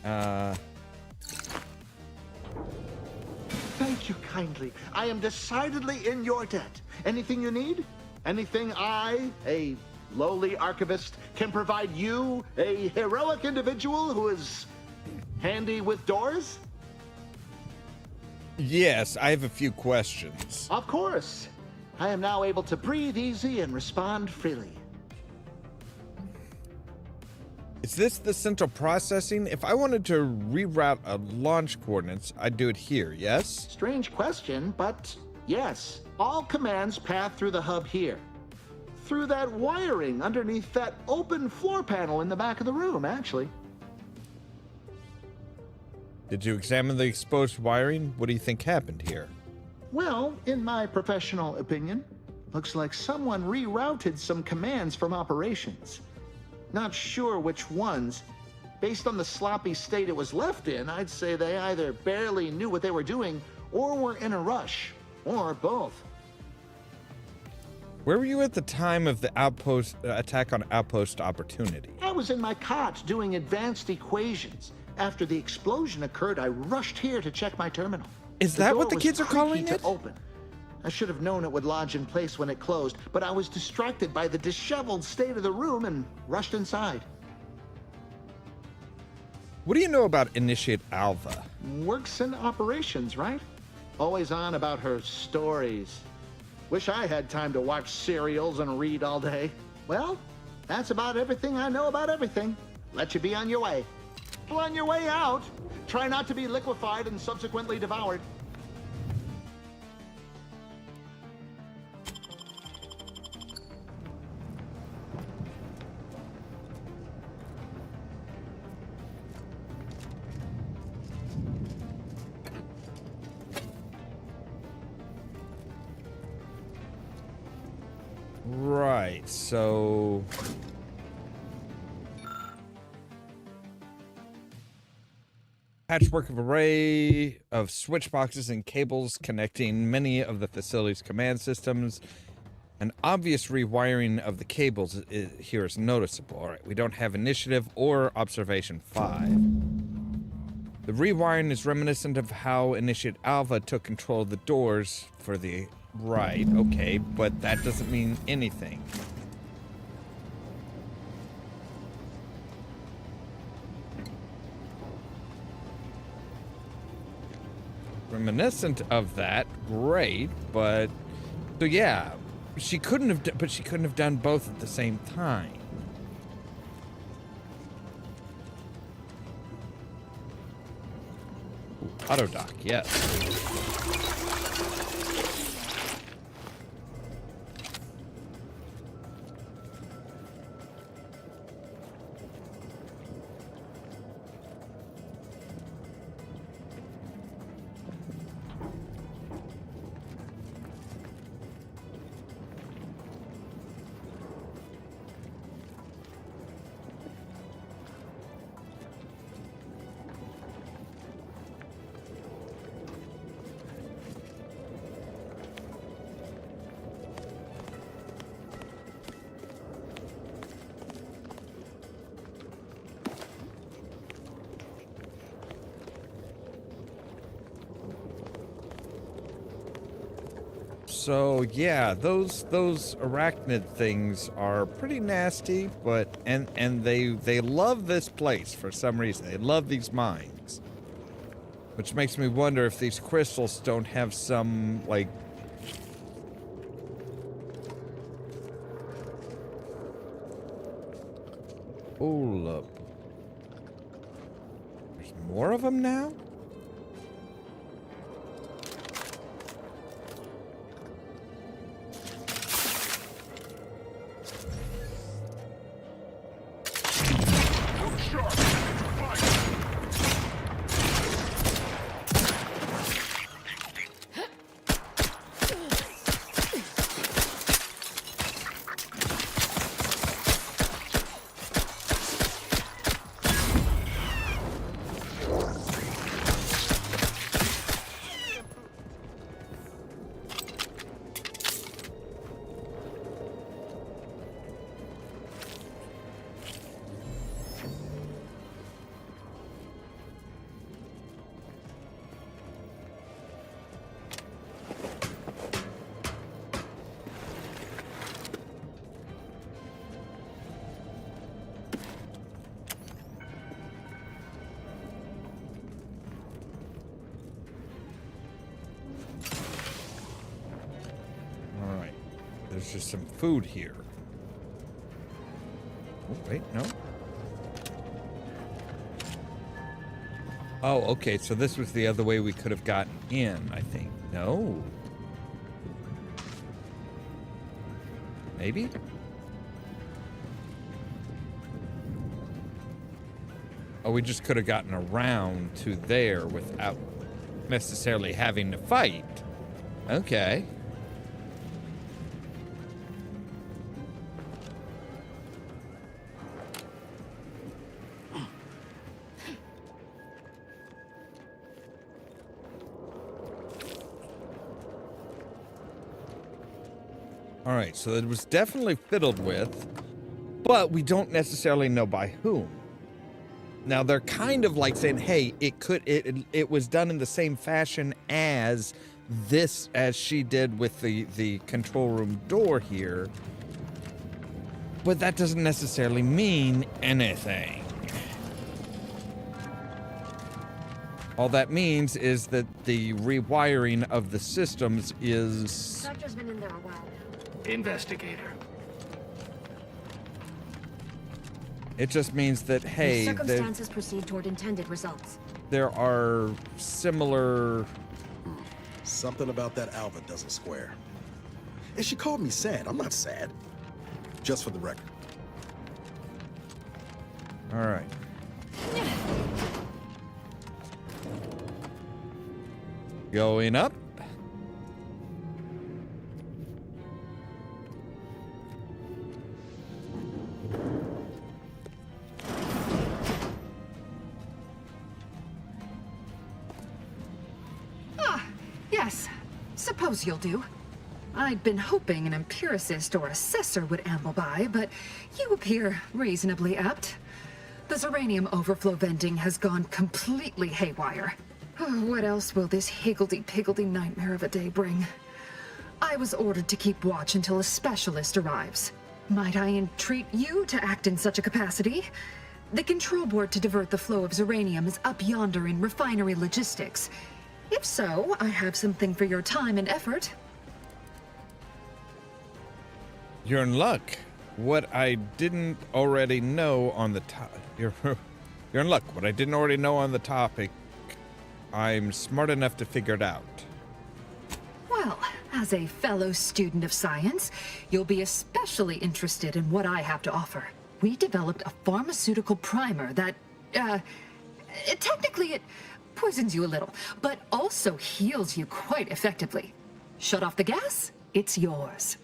Thank you kindly. I am decidedly in your debt. Anything you need? Anything I, a lowly archivist, can provide you, a heroic individual who is handy with doors? Yes, I have a few questions. Of course. I am now able to breathe easy and respond freely. Is this the central processing? If I wanted to reroute a launch coordinates, I'd do it here, yes? Strange question, but yes. All commands path through the hub here. Through that wiring underneath that open floor panel in the back of the room, actually. Did you examine the exposed wiring? What do you think happened here? Well, in my professional opinion, looks like someone rerouted some commands from operations. Not sure which ones. Based on the sloppy state it was left in, I'd say they either barely knew what they were doing or were in a rush, or both. Where were you at the time of the outpost attack on Outpost Opportunity? I was in my cot doing advanced equations. After the explosion occurred, I rushed here to check my terminal. Is that what the kids are calling it? Open. I should have known it would lodge in place when it closed, but I was distracted by the disheveled state of the room and rushed inside. What do you know about Initiate Alva? Works in operations, right? Always on about her stories. Wish I had time to watch serials and read all day. Well, that's about everything I know about everything. Let you be on your way. Well, on your way out, try not to be liquefied and subsequently devoured. Right, so... Patchwork of array of switch boxes and cables connecting many of the facility's command systems. An obvious rewiring of the cables here is noticeable. All right, we don't have initiative or observation 5. The rewiring is reminiscent of how Initiate Alva took control of the doors for the... Right, okay, but that doesn't mean anything. Reminiscent of that, great, but... So yeah, she couldn't have done both at the same time. Ooh, auto dock, yes. So yeah, those arachnid things are pretty nasty, but and they love this place for some reason. They love these mines. Which makes me wonder if these crystals don't have some, like... Ollamh. There's more of them now? There's just some food here. Oh, wait, no. Oh, okay, so this was the other way we could have gotten in, I think. No. Maybe? Oh, we just could have gotten around to there without necessarily having to fight. Okay. Alright, so it was definitely fiddled with, but we don't necessarily know by whom. Now they're kind of like saying, hey, it was done in the same fashion as this, as she did with the control room door here. But that doesn't necessarily mean anything. All that means is that the rewiring of the systems is... Sector's been in there a while. Investigator. It just means that, hey, circumstances proceed toward intended results. There are similar... Something about that Alva doesn't square. And she called me sad. I'm not sad. Just for the record. All right. Going up. Yes, suppose you'll do. I'd been hoping an empiricist or assessor would amble by, but you appear reasonably apt. The Zyranium overflow venting has gone completely haywire. What else will this higgledy-piggledy nightmare of a day bring? I was ordered to keep watch until a specialist arrives. Might I entreat you to act in such a capacity? The control board to divert the flow of Zyranium is up yonder in refinery logistics. If so, I have something for your time and effort. You're in luck. What I didn't already know on the you're in luck. What I didn't already know on the topic, I'm smart enough to figure it out. Well, as a fellow student of science, you'll be especially interested in what I have to offer. We developed a pharmaceutical primer that, technically it poisons you a little, but also heals you quite effectively. Shut off the gas, it's yours.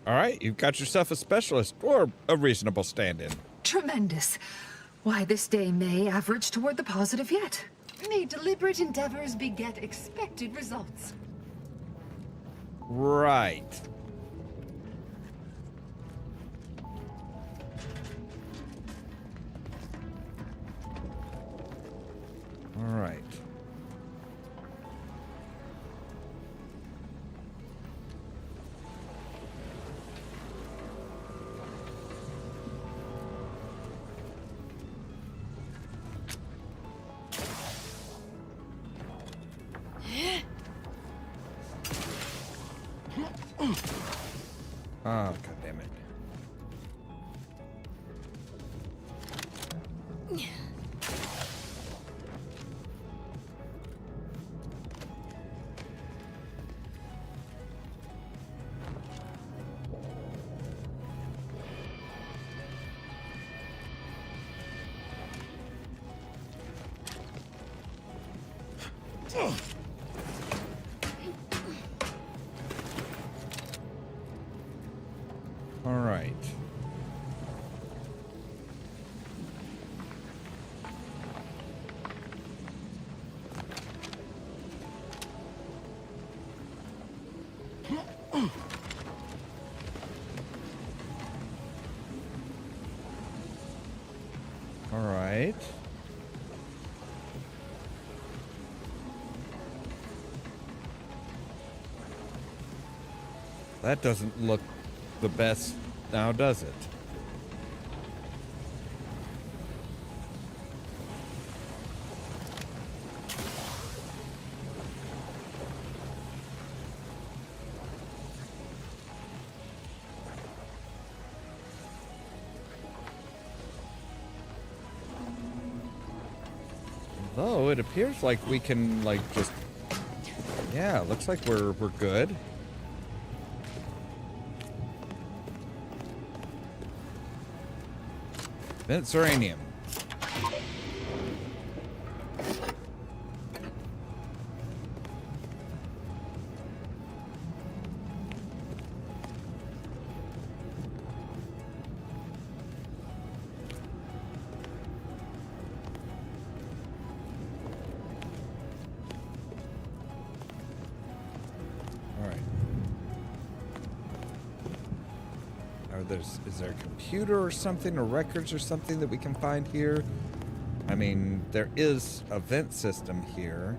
All right, you've got yourself a specialist, or a reasonable stand-in. Tremendous. Why, this day may average toward the positive yet. May deliberate endeavors beget expected results. Right. All right. Oh, god damn it. All right. All right. That doesn't look the best now, does it? Though it appears like we can, like, just, yeah, looks like we're good. Vent Zyranium. Is there a computer or something, or records or something that we can find here? I mean, there is a vent system here.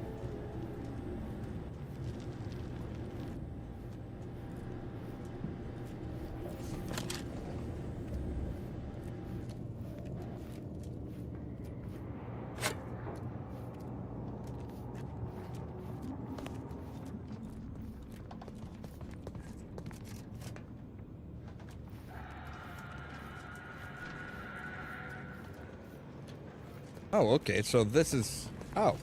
Oh, okay, so this is... Oh.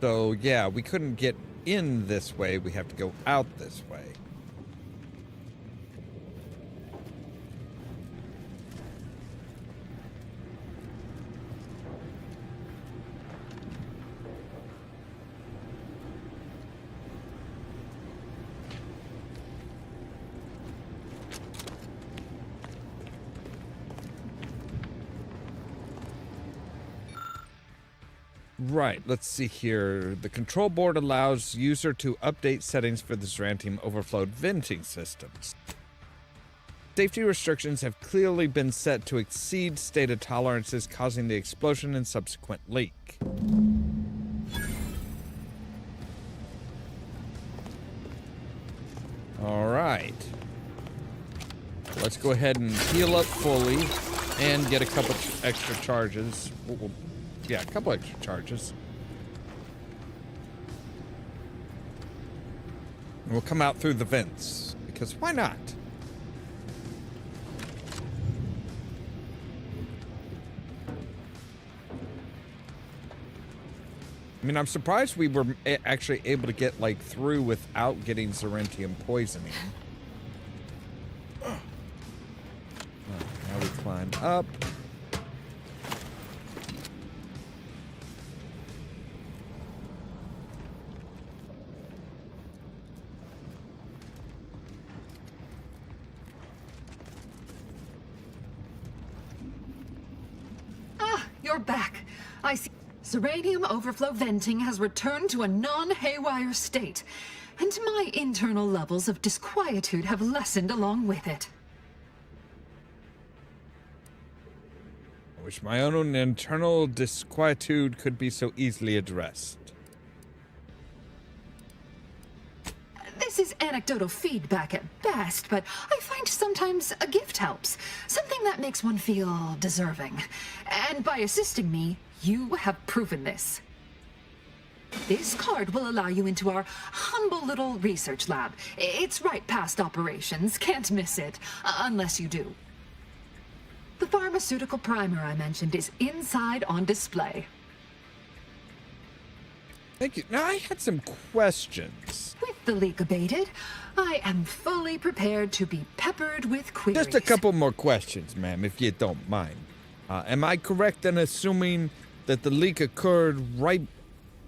So, yeah, we couldn't get in this way. We have to go out this way. Right, let's see here. The control board allows user to update settings for the Zyranium overflowed venting systems. Safety restrictions have clearly been set to exceed stated tolerances, causing the explosion and subsequent leak. All right. Let's go ahead and heal up fully and get a couple extra charges. Yeah, a couple extra charges. And we'll come out through the vents, because why not? I mean, I'm surprised we were actually able to get, like, through without getting Zyranium poisoning. Now we climb up. You're back. I see. Zyranium overflow venting has returned to a non-haywire state, and my internal levels of disquietude have lessened along with it. I wish my own internal disquietude could be so easily addressed. This is anecdotal feedback at best, but I find sometimes a gift helps. Something that makes one feel deserving. And by assisting me, you have proven this. This card will allow you into our humble little research lab. It's right past operations. Can't miss it. Unless you do. The pharmaceutical primer I mentioned is inside on display. Thank you. Now, I had some questions. With the leak abated, I am fully prepared to be peppered with queries. Just a couple more questions, ma'am, if you don't mind. Am I correct in assuming that the leak occurred right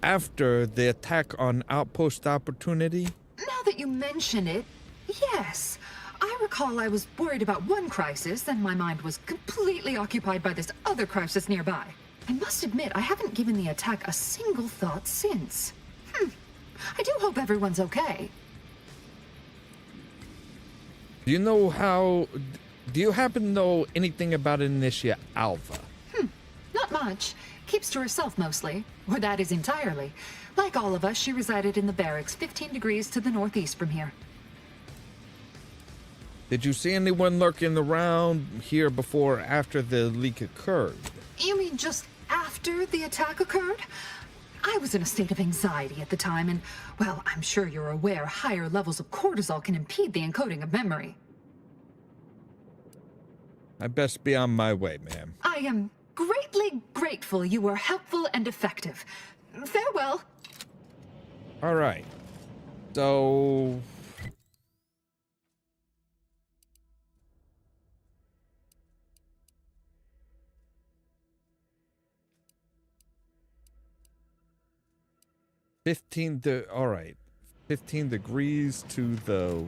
after the attack on Outpost Opportunity? Now that you mention it, yes. I recall I was worried about one crisis, and my mind was completely occupied by this other crisis nearby. I must admit, I haven't given the attack a single thought since. I do hope everyone's okay. Do you happen to know anything about Initia Alva? Not much. Keeps to herself mostly. Or that is entirely. Like all of us, she resided in the barracks 15 degrees to the northeast from here. Did you see anyone lurking around here before or after the leak occurred? You mean just after the attack occurred? I was in a state of anxiety at the time, and, well, I'm sure you're aware higher levels of cortisol can impede the encoding of memory. I best be on my way, ma'am. I am greatly grateful you were helpful and effective. Farewell. All right. So... all right. 15 degrees to the...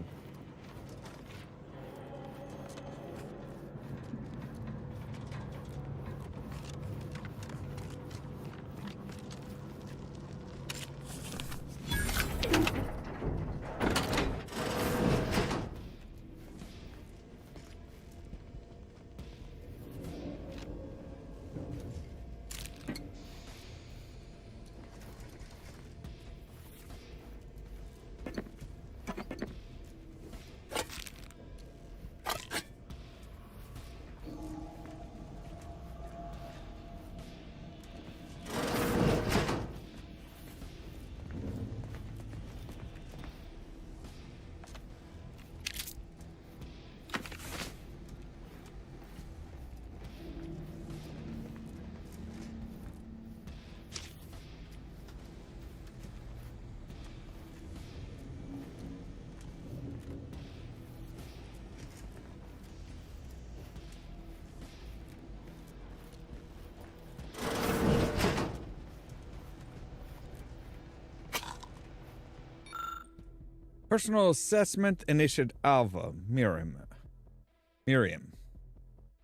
Personal Assessment Initiate Alva, Miriam.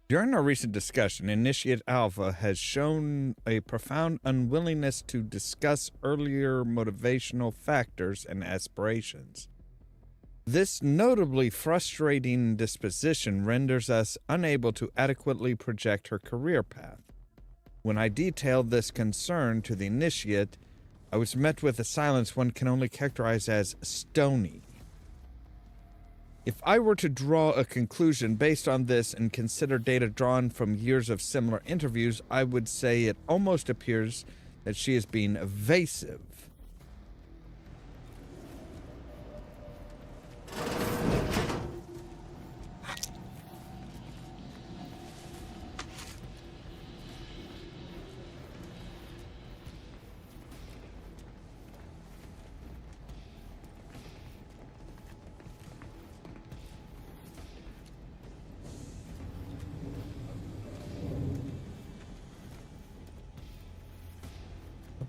During our recent discussion, Initiate Alva has shown a profound unwillingness to discuss earlier motivational factors and aspirations. This notably frustrating disposition renders us unable to adequately project her career path. When I detailed this concern to the Initiate, I was met with a silence one can only characterize as stony. If I were to draw a conclusion based on this and consider data drawn from years of similar interviews, I would say it almost appears that she is being evasive.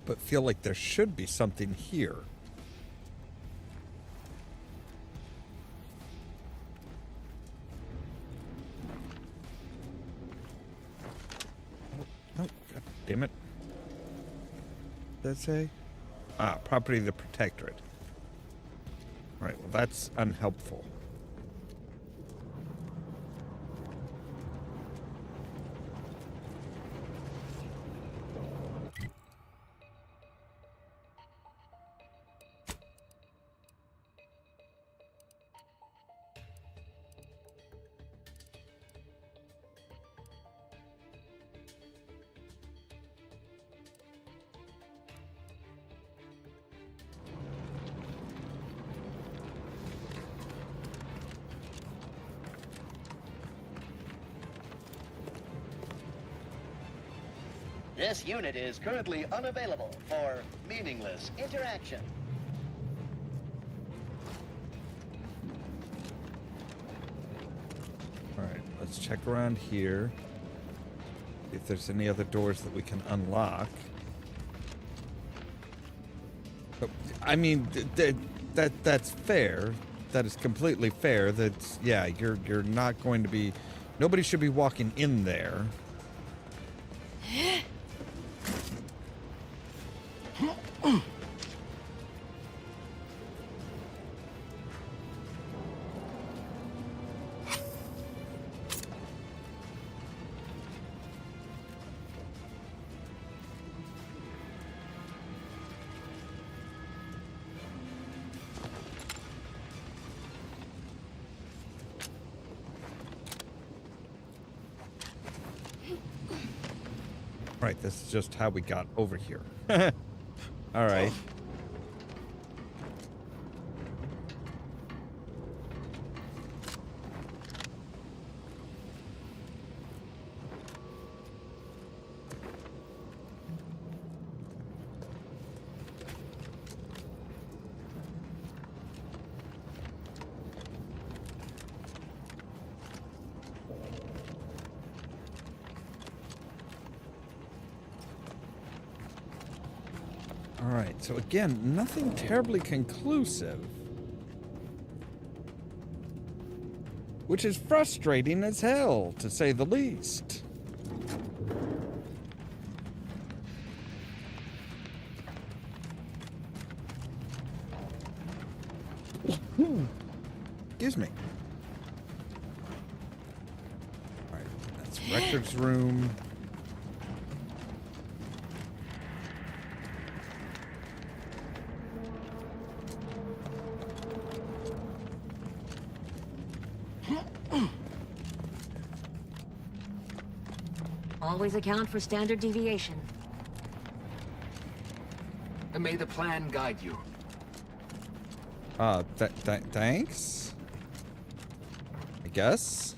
But feel like there should be something here. Oh, God damn it. What does that say? Property of the Protectorate. Alright, well that's unhelpful. This unit is currently unavailable for meaningless interaction. Alright, let's check around here. If there's any other doors that we can unlock. Oh, I mean, that's fair. That is completely fair. That's, yeah, you're not going to be... Nobody should be walking in there. Right, this is just how we got over here. All right. Alright, so again, nothing terribly conclusive. Which is frustrating as hell, to say the least. Excuse me. Alright, that's records room. Always account for standard deviation. And may the plan guide you. Thanks? I guess?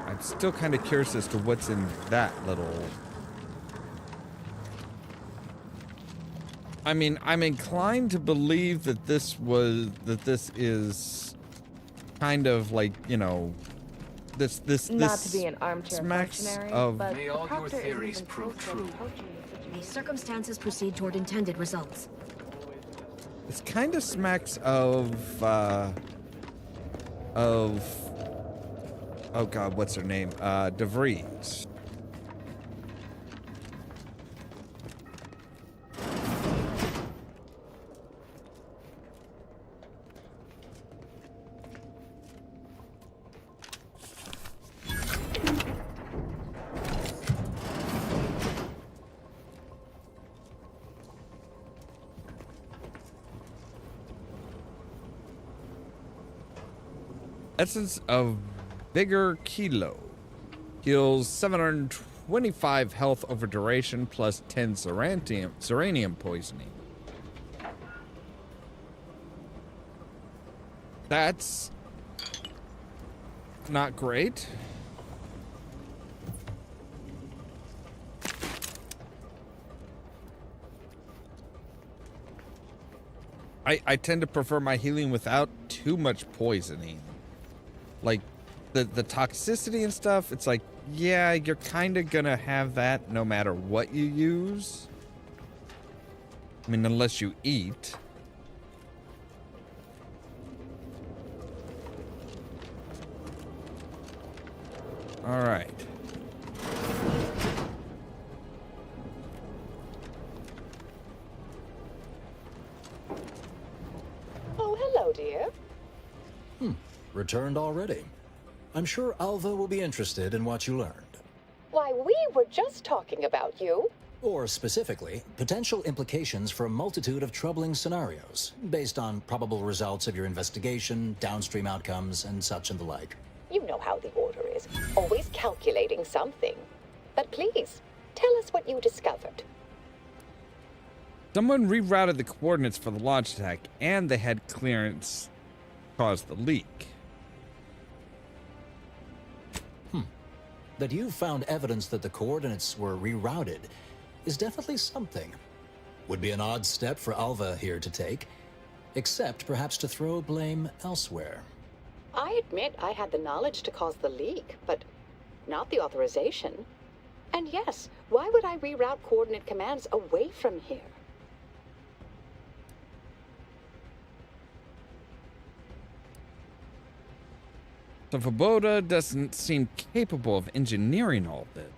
I'm still kind of curious as to what's in that little... I mean, I'm inclined to believe that this is kind of like, you know, this Not to be an armchair functionary, of... but May all your theories prove true. The circumstances proceed toward intended results. This kind of smacks of, oh god, what's her name? DeVries. Essence of Vigor Kilo. Heals 725 health over duration plus 10 Zyranium poisoning. That's not great. I tend to prefer my healing without too much poisoning. Like, the toxicity and stuff, it's like, yeah, you're kind of gonna have that no matter what you use. I mean, unless you eat. All right. Oh, hello, dear. Returned already. I'm sure Alva will be interested in what you learned. Why, we were just talking about you. Or specifically, potential implications for a multitude of troubling scenarios, based on probable results of your investigation, downstream outcomes, and such and the like. You know how the Order always calculating something. But please, tell us what you discovered. Someone rerouted the coordinates for the launch attack, and they had clearance caused the leak. That you found evidence that the coordinates were rerouted is definitely something. Would be an odd step for Alva here to take, except perhaps to throw blame elsewhere. I admit I had the knowledge to cause the leak, but not the authorization. And yes, why would I reroute coordinate commands away from here? So Wwhat doesn't seem capable of engineering all of it.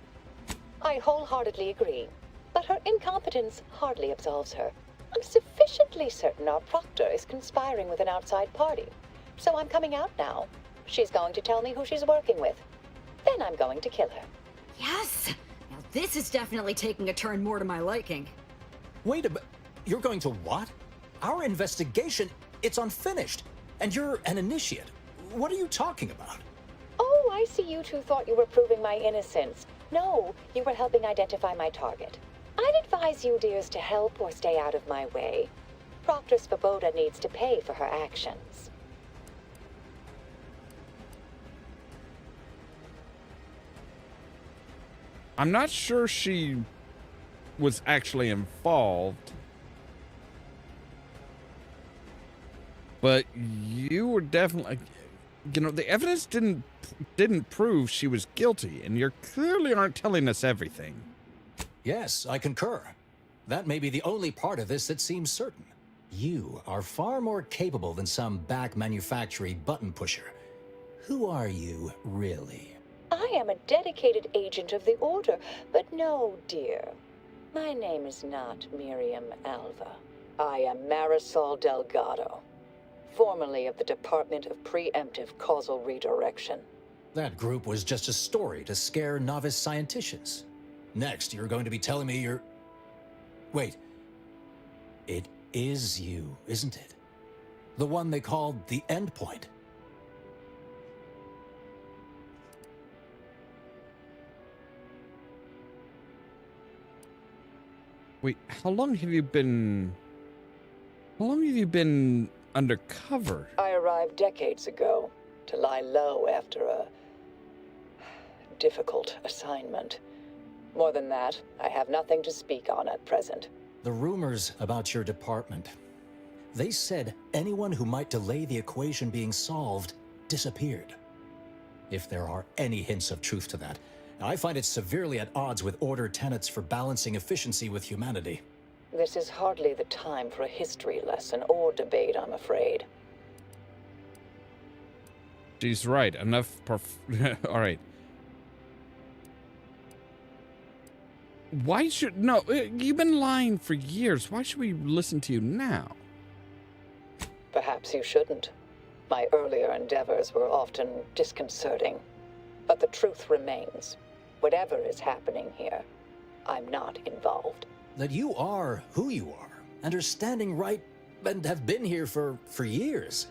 I wholeheartedly agree, but her incompetence hardly absolves her. I'm sufficiently certain our proctor is conspiring with an outside party, so I'm coming out now. She's going to tell me who she's working with. Then I'm going to kill her. Yes! Now this is definitely taking a turn more to my liking. Wait a minute. You're going to what? Our investigation, it's unfinished. And you're an initiate. What are you talking about? Oh, I see you two thought you were proving my innocence. No, you were helping identify my target. I'd advise you dears to help or stay out of my way. Proctress Wwhat needs to pay for her actions. I'm not sure she was actually involved, but you were definitely, you know, the evidence didn't prove she was guilty, and you clearly aren't telling us everything. Yes, I concur. That may be the only part of this that seems certain. You are far more capable than some back manufacturing button pusher. Who are you, really? I am a dedicated agent of the Order, but no, dear. My name is not Miriam Alva. I am Marisol Delgado, formerly of the Department of Preemptive Causal Redirection. That group was just a story to scare novice scienticians. Next, you're going to be telling me you're... Wait. It is you, isn't it? The one they called the Endpoint. Wait, how long have you been undercover? I arrived decades ago to lie low after a difficult assignment. More than that, I have nothing to speak on at present. The rumors about your department. They said anyone who might delay the equation being solved disappeared. If there are any hints of truth to that, I find it severely at odds with Order tenets for balancing efficiency with humanity. This is hardly the time for a history lesson or debate, I'm afraid. She's right. Enough. All right. Why should... No, you've been lying for years. Why should we listen to you now? Perhaps you shouldn't. My earlier endeavors were often disconcerting. But the truth remains. Whatever is happening here, I'm not involved. That you are who you are, and are standing right, and have been here for years.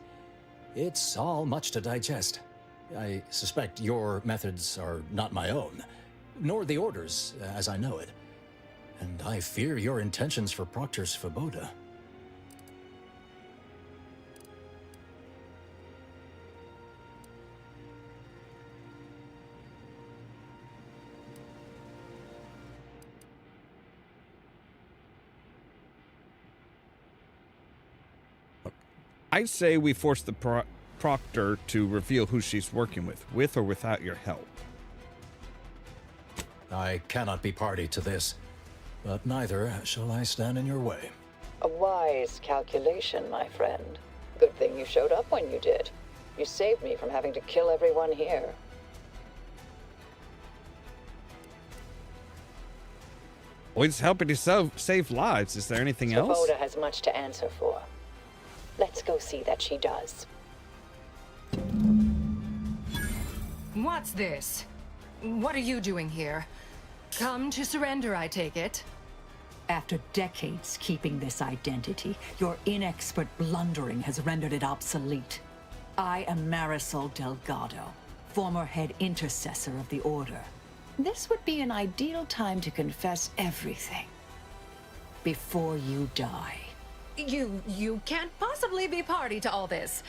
It's all much to digest. I suspect your methods are not my own, nor the Order's, as I know it. And I fear your intentions for Proctress Wwhat. I say we force the proctor to reveal who she's working with or without your help. I cannot be party to this, but neither shall I stand in your way. A wise calculation, my friend. Good thing you showed up when you did. You saved me from having to kill everyone here. Always helping to save lives. Is there anything else? Wwhat has much to answer for. Let's go see that she does. What's this? What are you doing here? Come to surrender, I take it? After decades keeping this identity, your inexpert blundering has rendered it obsolete. I am Marisol Delgado, former head intercessor of the Order. This would be an ideal time to confess everything before you die. You can't possibly be party to all this.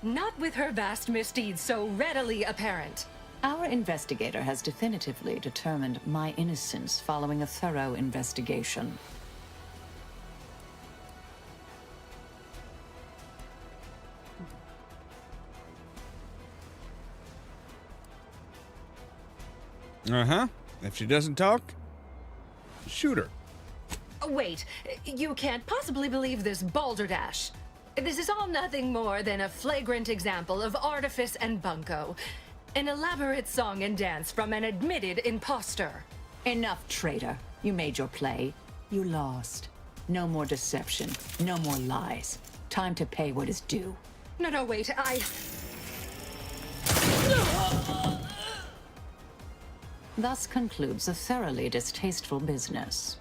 Not with her vast misdeeds so readily apparent. Our investigator has definitively determined my innocence following a thorough investigation. Uh-huh. If she doesn't talk, shoot her. Wait, you can't possibly believe this balderdash. This is all nothing more than a flagrant example of artifice and bunco. An elaborate song and dance from an admitted imposter. Enough, traitor. You made your play. You lost. No more deception. No more lies. Time to pay what is due. No, wait, Thus concludes a thoroughly distasteful business.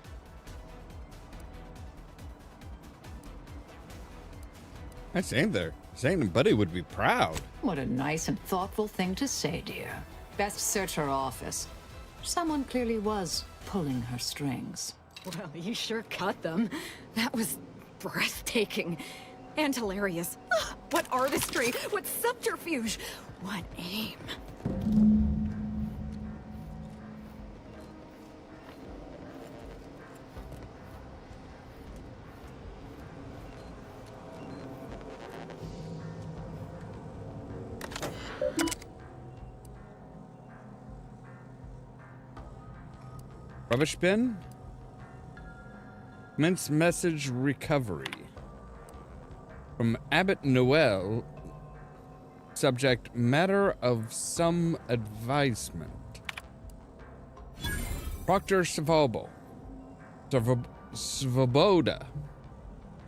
I saying there. Saying Buddy would be proud. What a nice and thoughtful thing to say, dear. Best search her office. Someone clearly was pulling her strings. Well, you sure cut them. That was breathtaking. And hilarious. What artistry! What subterfuge! What aim! Rubbish bin? Commence message recovery. From Abbot Noel. Subject, matter of some advisement. Proctor Svoboda.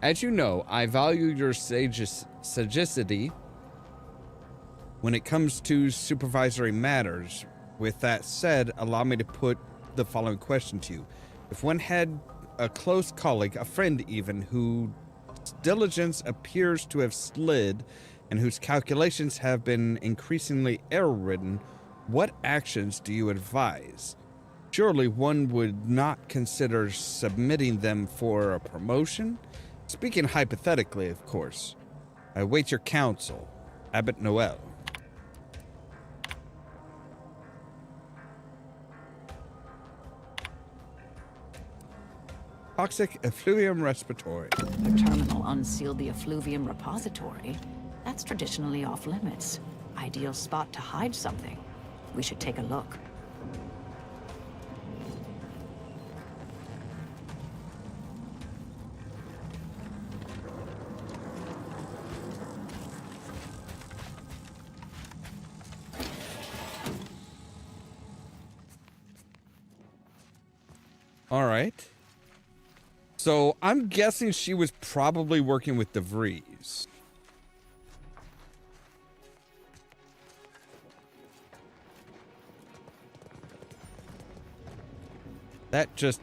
As you know, I value your sagacity when it comes to supervisory matters. With that said, allow me to put the following question to you. If one had a close colleague, a friend even, whose diligence appears to have slid and whose calculations have been increasingly error-ridden, what actions do you advise? Surely one would not consider submitting them for a promotion? Speaking hypothetically, of course. I await your counsel. Abbot Noel. Toxic effluvium respiratory. The terminal unsealed the effluvium repository. That's traditionally off limits. Ideal spot to hide something. We should take a look. All right. So I'm guessing she was probably working with DeVries. That just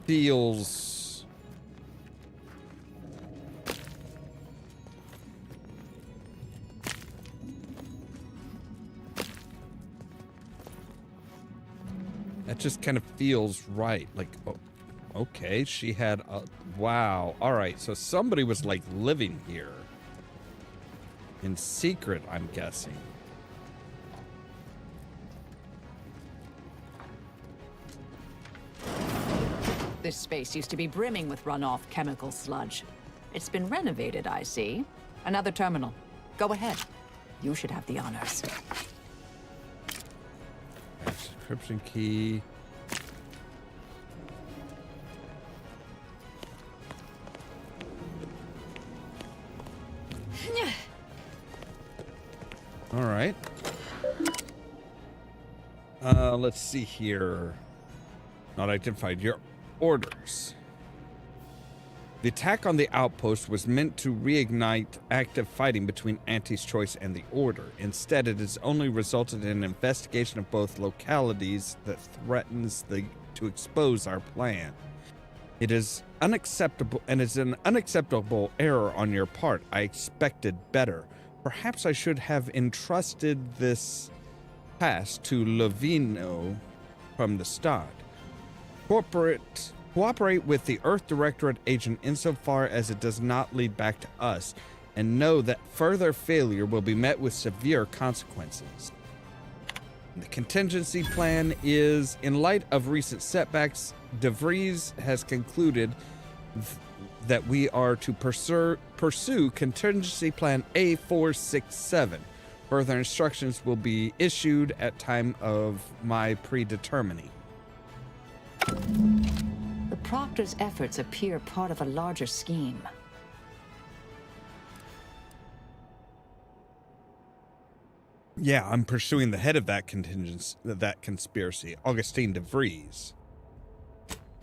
feels... That just kind of feels right. Like, oh, okay, she had a... Wow. All right, so somebody was, like, living here. In secret, I'm guessing. This space used to be brimming with runoff chemical sludge. It's been renovated, I see. Another terminal. Go ahead. You should have the honors. Subscription key. All right. Let's see here. Not identified. Your orders. The attack on the outpost was meant to reignite active fighting between Auntie's Choice and the Order. Instead, it has only resulted in an investigation of both localities that threatens to expose our plan. It is unacceptable, and is an unacceptable error on your part. I expected better. Perhaps I should have entrusted this pass to Lovino from the start. Cooperate with the Earth Directorate agent insofar as it does not lead back to us, and know that further failure will be met with severe consequences. The contingency plan is, in light of recent setbacks, De Vries has concluded that we are to pursue contingency plan A467. Further instructions will be issued at time of my predetermining. The Proctor's efforts appear part of a larger scheme. Yeah, I'm pursuing the head of that conspiracy, Augustine De Vries.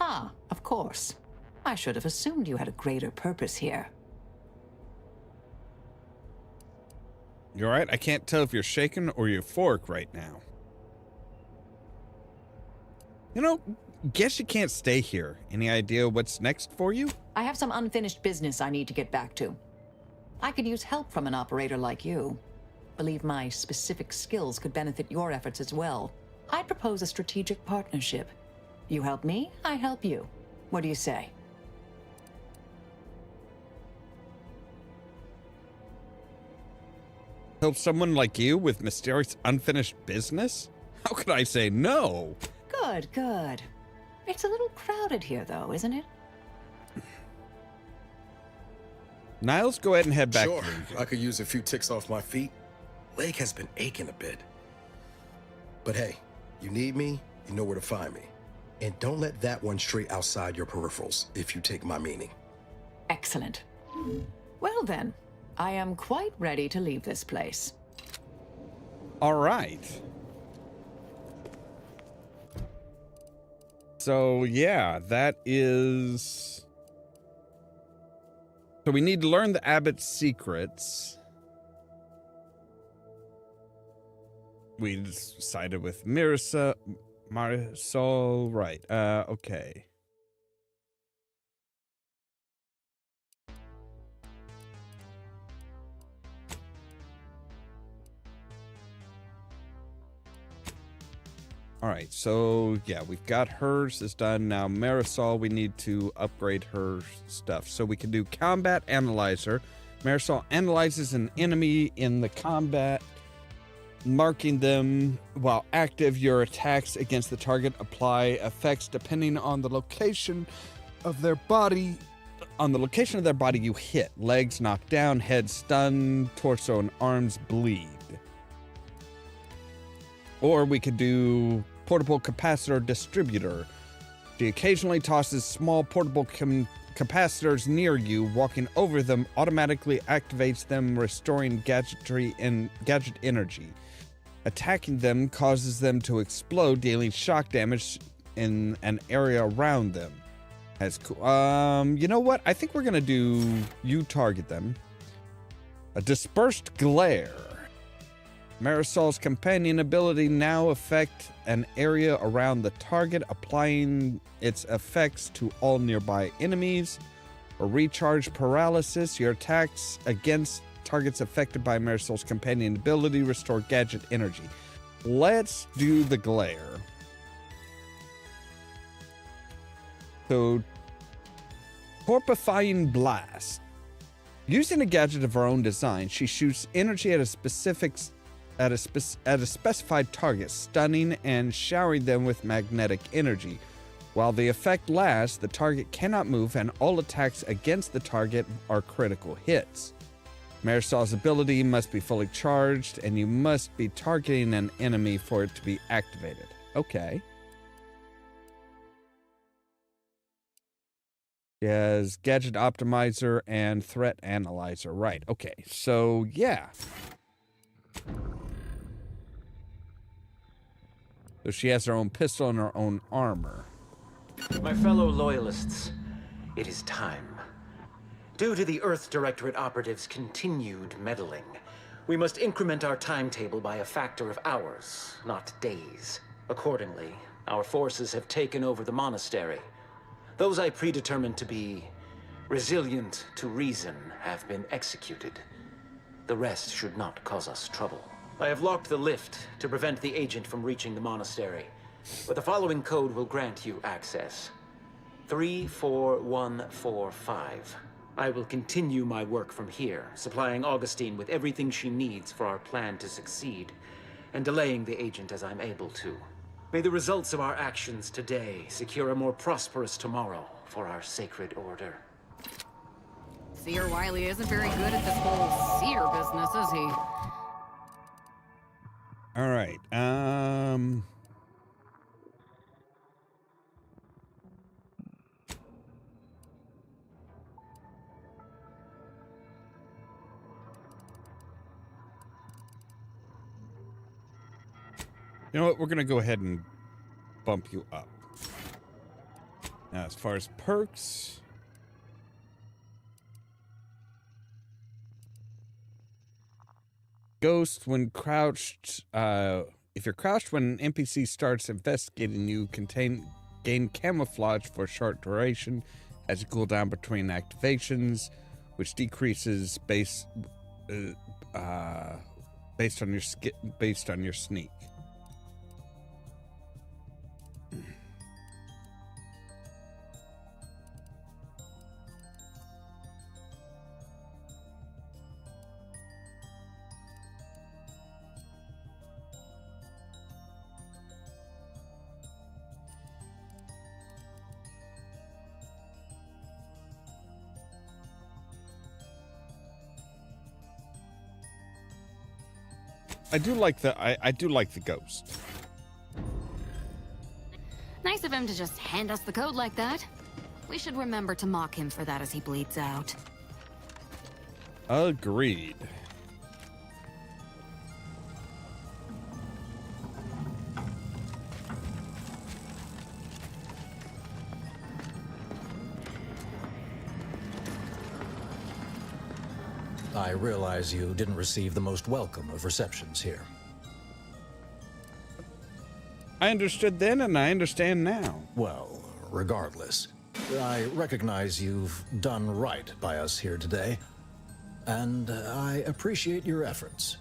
Ah, of course. I should have assumed you had a greater purpose here. You're right, I can't tell if you're shaken or euphoric right now. You know, guess you can't stay here. Any idea what's next for you? I have some unfinished business I need to get back to. I could use help from an operator like you. Believe my specific skills could benefit your efforts as well. I'd propose a strategic partnership. You help me, I help you. What do you say? Help someone like you with mysterious unfinished business? How could I say no? Good, good. It's a little crowded here, though, isn't it? Niles, go ahead and head back. Sure, I could use a few ticks off my feet. Leg has been aching a bit. But hey, you need me, you know where to find me. And don't let that one stray outside your peripherals, if you take my meaning. Excellent. Well then, I am quite ready to leave this place. All right. So, yeah, that is... So we need to learn the Abbot's secrets. We decided with Marisol, right. Okay. All right, so yeah, we've got hers is done. Now Marisol, we need to upgrade her stuff. So we can do Combat Analyzer. Marisol analyzes an enemy in the combat, marking them while active. Your attacks against the target apply effects depending on the location of their body. On the location of their body you hit. Legs knocked down, head stunned, torso and arms bleed. Or we could do Portable Capacitor Distributor. She occasionally tosses small portable capacitors near you. Walking over them automatically activates them, restoring gadget energy. Attacking them causes them to explode, dealing shock damage in an area around them. That's cool. You know what? I think we're gonna do you target them. A Dispersed Glare. Marisol's companion ability now affect an area around the target, applying its effects to all nearby enemies. Or Recharge Paralysis. Your attacks against targets affected by Marisol's companion ability restore gadget energy. Let's do the Glare. So, Corpifying Blast. Using a gadget of her own design, she shoots energy at a specified target, stunning and showering them with magnetic energy. While the effect lasts, the target cannot move, and all attacks against the target are critical hits. Marisol's ability must be fully charged, and you must be targeting an enemy for it to be activated. Okay. She has Gadget Optimizer and Threat Analyzer. Right, okay. So, yeah. So she has her own pistol and her own armor. My fellow loyalists, it is time. Due to the Earth Directorate operatives' continued meddling, we must increment our timetable by a factor of hours, not days. Accordingly, our forces have taken over the monastery. Those I predetermined to be resilient to reason have been executed. The rest should not cause us trouble. I have locked the lift to prevent the agent from reaching the monastery, but the following code will grant you access. 34145. I will continue my work from here, supplying Augustine with everything she needs for our plan to succeed, and delaying the agent as I'm able to. May the results of our actions today secure a more prosperous tomorrow for our sacred order. Seer Wiley isn't very good at this whole seer business, is he? All right. You know what? We're going to go ahead and bump you up. Now, as far as perks, Ghost, when crouched, if you're crouched when an NPC starts investigating you, gain camouflage for a short duration, has a cooldown between activations, which decreases based on your sneak. I do like the ghost. Nice of him to just hand us the code like that. We should remember to mock him for that as he bleeds out. Agreed. I realize you didn't receive the most welcome of receptions here. I understood then and I understand now. Well, regardless, I recognize you've done right by us here today, and I appreciate your efforts.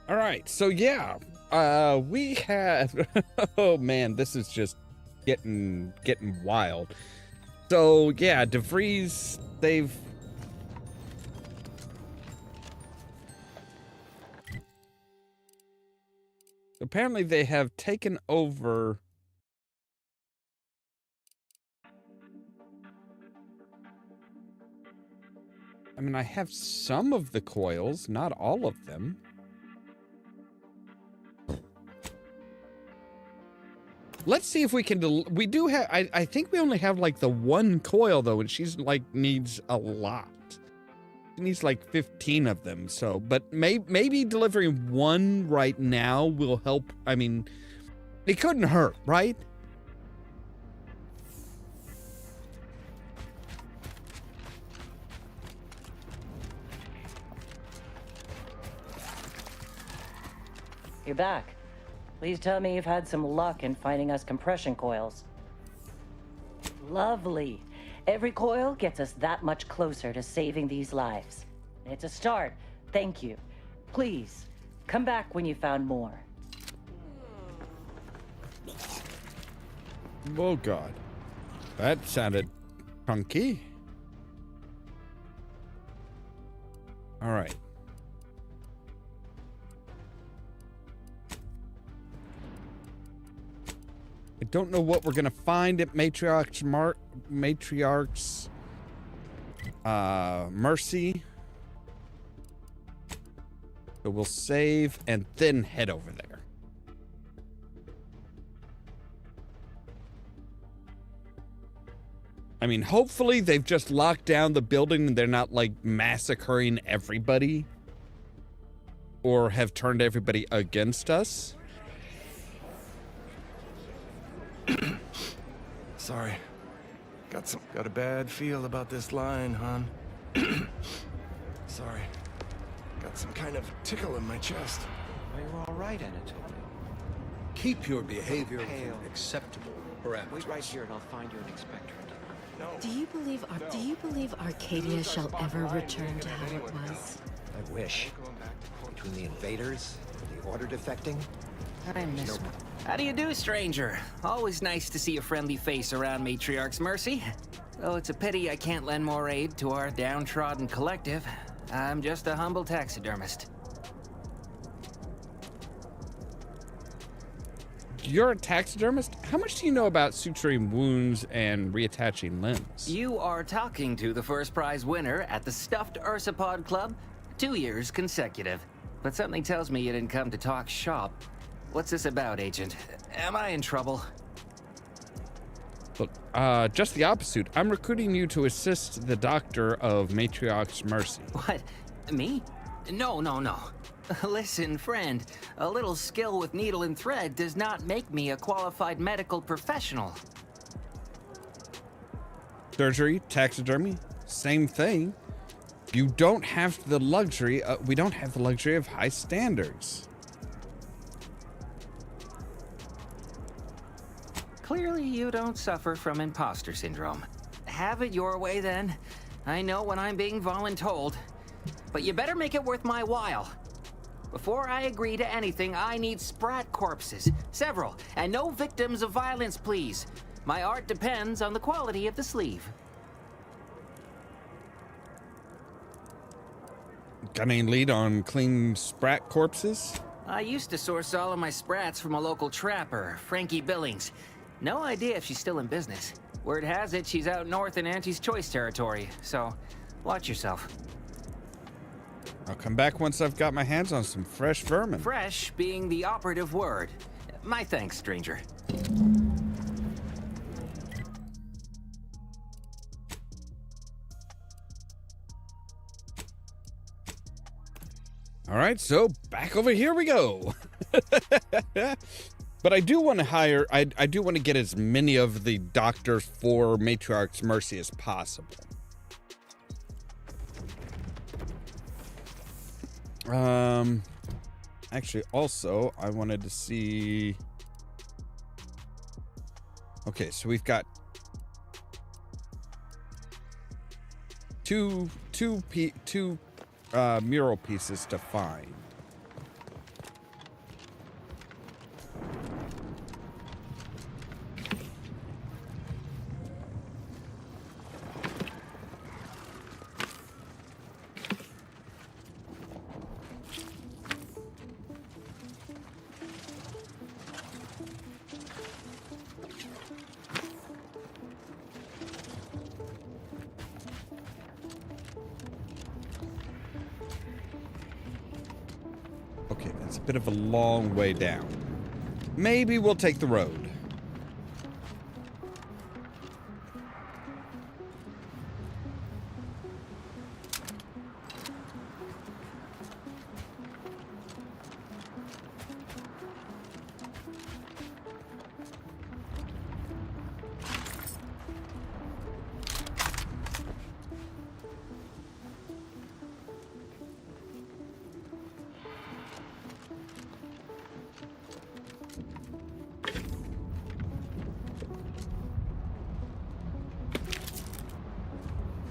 All right, so yeah, we had, oh man, this is just getting wild. So yeah, DeVries, apparently they have taken over. I mean, I have some of the coils, not all of them. Let's see if we can, we do have, I think we only have like the one coil though, and she's like needs a lot. She needs like 15 of them, so, but maybe delivering one right now will help. I mean, it couldn't hurt, right? You're back. Please tell me you've had some luck in finding us compression coils. Lovely. Every coil gets us that much closer to saving these lives. It's a start. Thank you. Please, come back when you found more. Oh God. That sounded chunky. All right. I don't know what we're gonna find at Matriarch's Mercy. So we'll save and then head over there. I mean, hopefully they've just locked down the building and they're not like massacring everybody or have turned everybody against us. Sorry. Got a bad feel about this line, hon. Sorry. Got some kind of tickle in my chest. Well, you're all right, Anatoly. Keep your behavior within acceptable parameters. Wait right here and I'll find you an expectorant. Do you believe Arcadia shall ever return to how it was? I wish. Between the invaders and the order defecting. I miss one. How do you do, stranger? Always nice to see a friendly face around Matriarch's Mercy. Though it's a pity I can't lend more aid to our downtrodden collective. I'm just a humble taxidermist. You're a taxidermist? How much do you know about suturing wounds and reattaching limbs? You are talking to the first prize winner at the Stuffed Ursapod Club, 2 years consecutive. But something tells me you didn't come to talk shop. What's this about, Agent? Am I in trouble? Look, just the opposite. I'm recruiting you to assist the Doctor of Matriarch's Mercy. What? Me? No. Listen, friend, a little skill with needle and thread does not make me a qualified medical professional. Surgery, taxidermy, same thing. You don't have the luxury, we don't have the luxury of high standards. Clearly you don't suffer from imposter syndrome. Have it your way then. I know when I'm being voluntold. But you better make it worth my while. Before I agree to anything, I need sprat corpses. Several. And no victims of violence, please. My art depends on the quality of the sleeve. Got any lead on clean sprat corpses? I used to source all of my sprats from a local trapper, Frankie Billings. No idea if she's still in business. Word has it she's out north in Auntie's Choice territory, so watch yourself. I'll come back once I've got my hands on some fresh vermin. Fresh being the operative word. My thanks, stranger. All right, so back over here we go. But I do want to hire, I do want to get as many of the doctors for Matriarch's Mercy as possible. Actually, also, I wanted to see... Okay, so we've got two mural pieces to find. Okay, that's a bit of a long way down. Maybe we'll take the road.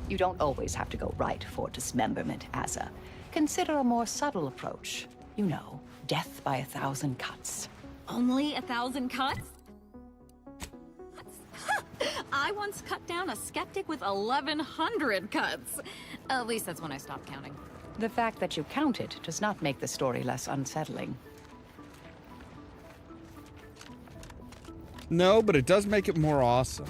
You don't always have to go right for dismemberment, Asa. Consider a more subtle approach. You know, death by 1,000 cuts. Only 1,000 cuts? I once cut down a skeptic with 1,100 cuts. At least that's when I stopped counting. The fact that you counted does not make the story less unsettling. No, but it does make it more awesome.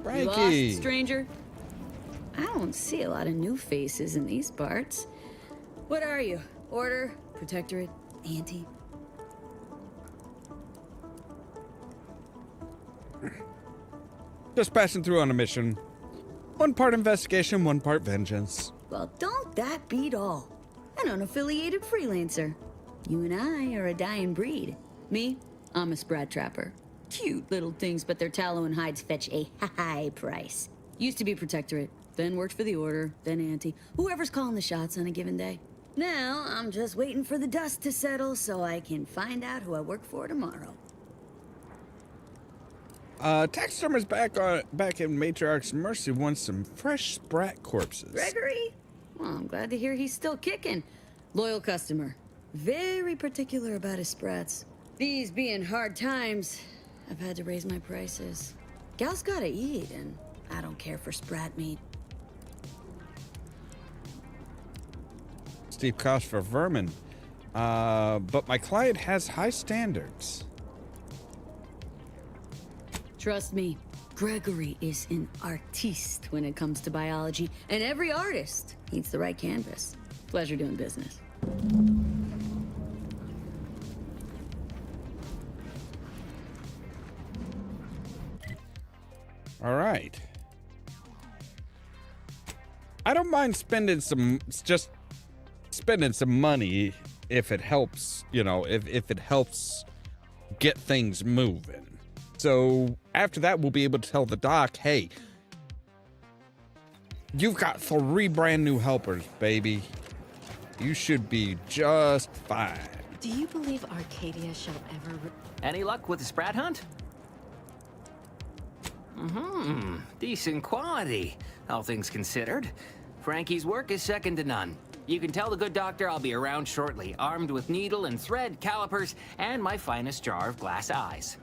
You Frankie. lost, stranger? I don't see a lot of new faces in these parts. What are you? Order? Protectorate? Anti? Just passing through on a mission. One part investigation, one part vengeance. Well, don't that beat all? An unaffiliated freelancer. You and I are a dying breed. Me, I'm a sprat trapper. Cute little things, but their tallow and hides fetch a high price. Used to be Protectorate, then worked for the Order, then Anti. Whoever's calling the shots on a given day. Now, I'm just waiting for the dust to settle so I can find out who I work for tomorrow. Taxidermist back in Matriarch's Mercy wants some fresh sprat corpses. Gregory? Well, I'm glad to hear he's still kicking. Loyal customer. Very particular about his sprats. These being hard times, I've had to raise my prices. Gal's gotta eat, and I don't care for sprat meat. Steep cost for vermin. But my client has high standards. Trust me, Gregory is an artiste when it comes to biology, and every artist needs the right canvas. Pleasure doing business. All right. I don't mind spending some money if it helps, if it helps get things moving. So after that, we'll be able to tell the doc, hey, you've got 3 brand new helpers, baby. You should be just fine. Do you believe Arcadia shall ever... Any luck with the sprat hunt? Decent quality, all things considered. Frankie's work is second to none. You can tell the good doctor I'll be around shortly, armed with needle and thread, calipers, and my finest jar of glass eyes.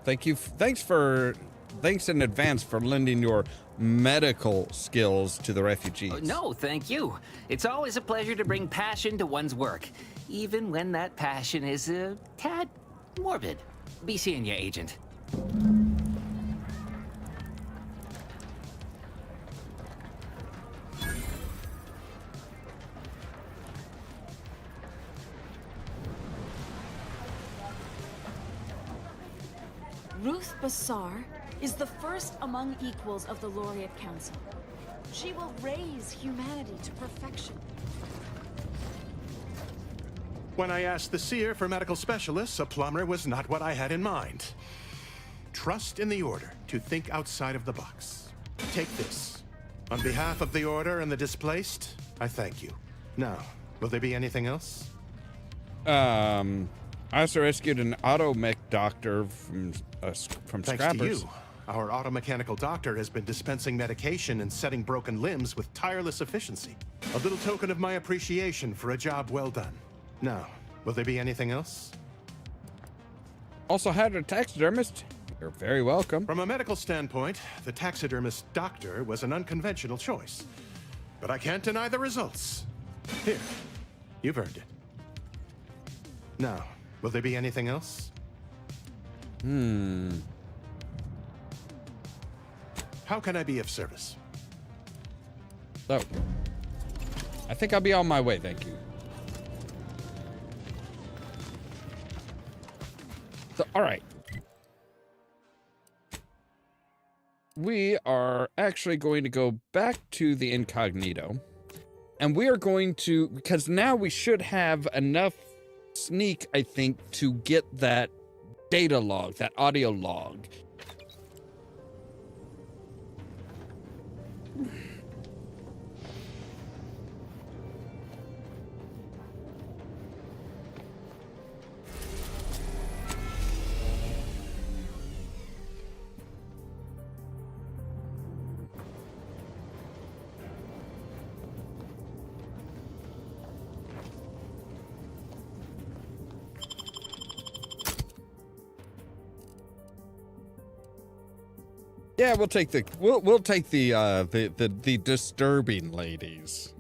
Thank you. Thanks in advance for lending your medical skills to the refugees. No, thank you. It's always a pleasure to bring passion to one's work, even when that passion is a tad morbid. Be seeing you, Agent. Ruth Bassar is the first among equals of the Laureate Council. She will raise humanity to perfection. When I asked the seer for medical specialists, a plumber was not what I had in mind. Trust in the Order to think outside of the box. Take this. On behalf of the Order and the displaced, I thank you. Now, will there be anything else? I also rescued an automech doctor from Thanks Scrappers. to you, our automechanical doctor has been dispensing medication and setting broken limbs with tireless efficiency. A little token of my appreciation for a job well done. Now, will there be anything else? Also had a taxidermist. You're very welcome. From a medical standpoint, the taxidermist doctor was an unconventional choice. But I can't deny the results. Here, you've earned it. Now, will there be anything else? How can I be of service? So, I think I'll be on my way, thank you. So, all right. We are actually going to go back to the incognito. And we are going to, because now we should have enough sneak, I think, to get that data log, that audio log. Yeah, we'll take the the disturbing ladies.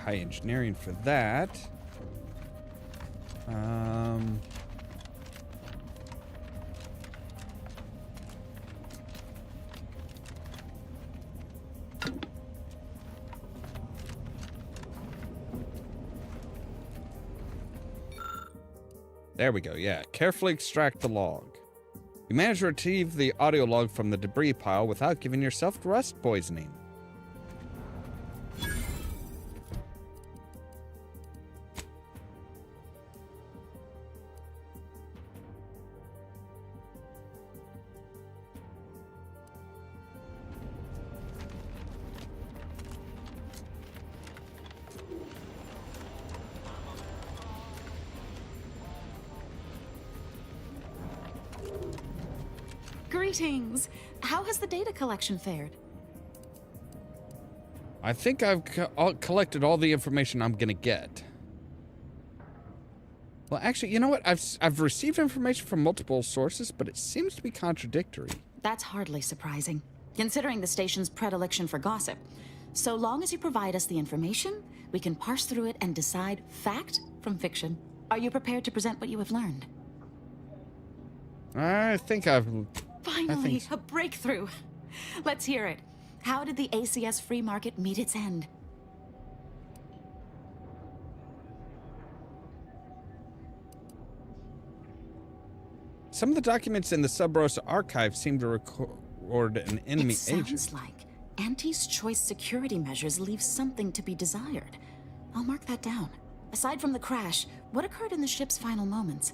high engineering for that. There we go, yeah. Carefully extract the log. You managed to retrieve the audio log from the debris pile without giving yourself rust poisoning. Greetings. How has the data collection fared? I think I've collected all the information I'm gonna get. Well, actually, you know what? I've received information from multiple sources, but it seems to be contradictory. That's hardly surprising, considering the station's predilection for gossip. So long as you provide us the information, we can parse through it and decide fact from fiction. Are you prepared to present what you have learned? I think I've... Finally, a breakthrough. Let's hear it. How did the ACS free market meet its end? Some of the documents in the Sub Rosa archive seem to record an enemy agent. It sounds like Auntie's choice security measures leave something to be desired. I'll mark that down. Aside from the crash, what occurred in the ship's final moments?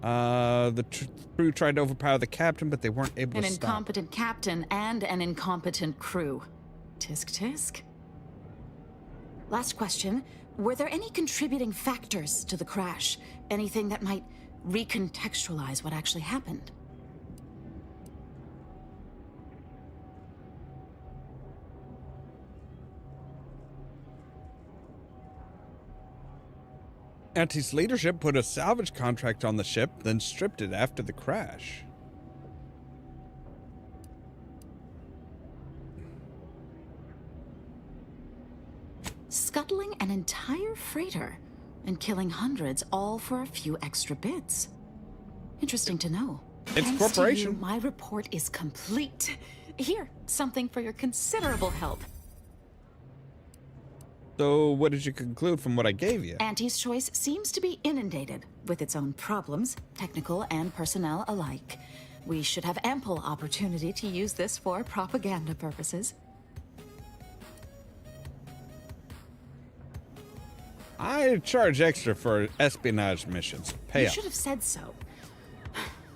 The crew tried to overpower the captain, but they weren't able to stop. An incompetent captain and an incompetent crew. Tisk tisk. Last question. Were there any contributing factors to the crash? Anything that might recontextualize what actually happened? Auntie's leadership put a salvage contract on the ship, then stripped it after the crash. Scuttling an entire freighter and killing hundreds, all for a few extra bits. Interesting to know. It's Thanks corporation. to you, my report is complete. Here, something for your considerable help. So what did you conclude from what I gave you? Auntie's choice seems to be inundated with its own problems, technical and personnel alike. We should have ample opportunity to use this for propaganda purposes. I charge extra for espionage missions. Pay You up. should have said so.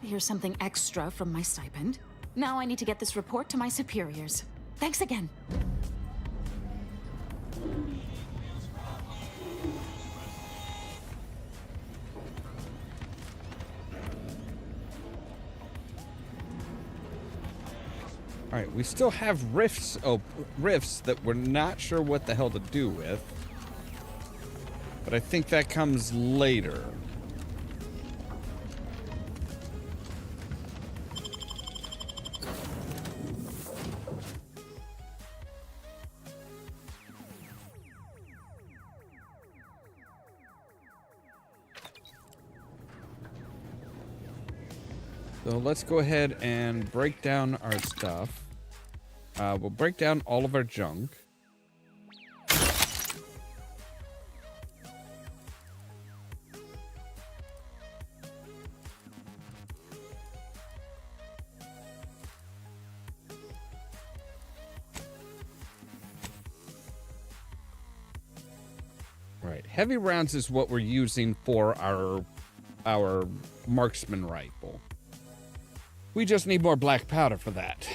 Here's something extra from my stipend. Now I need to get this report to my superiors. Thanks again. All right, we still have rifts that we're not sure what the hell to do with. But I think that comes later. So let's go ahead and break down our stuff. We'll break down all of our junk. Right, heavy rounds is what we're using for our marksman rifle. We just need more black powder for that.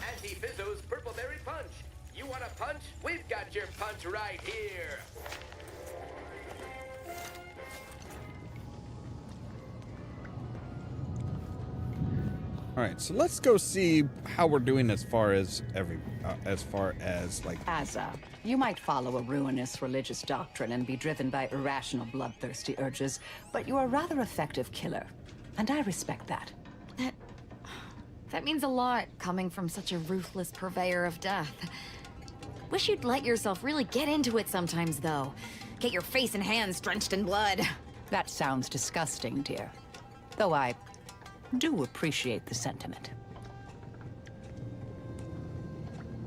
Anti-Fizzo's Purple Berry Punch. You want a punch? We've got your punch right here. All right, so let's go see how we're doing as far as like. Azza, you might follow a ruinous religious doctrine and be driven by irrational bloodthirsty urges, but you're a rather effective killer, and I respect that. That means a lot, coming from such a ruthless purveyor of death. Wish you'd let yourself really get into it sometimes, though. Get your face and hands drenched in blood. That sounds disgusting, dear. Though I do appreciate the sentiment.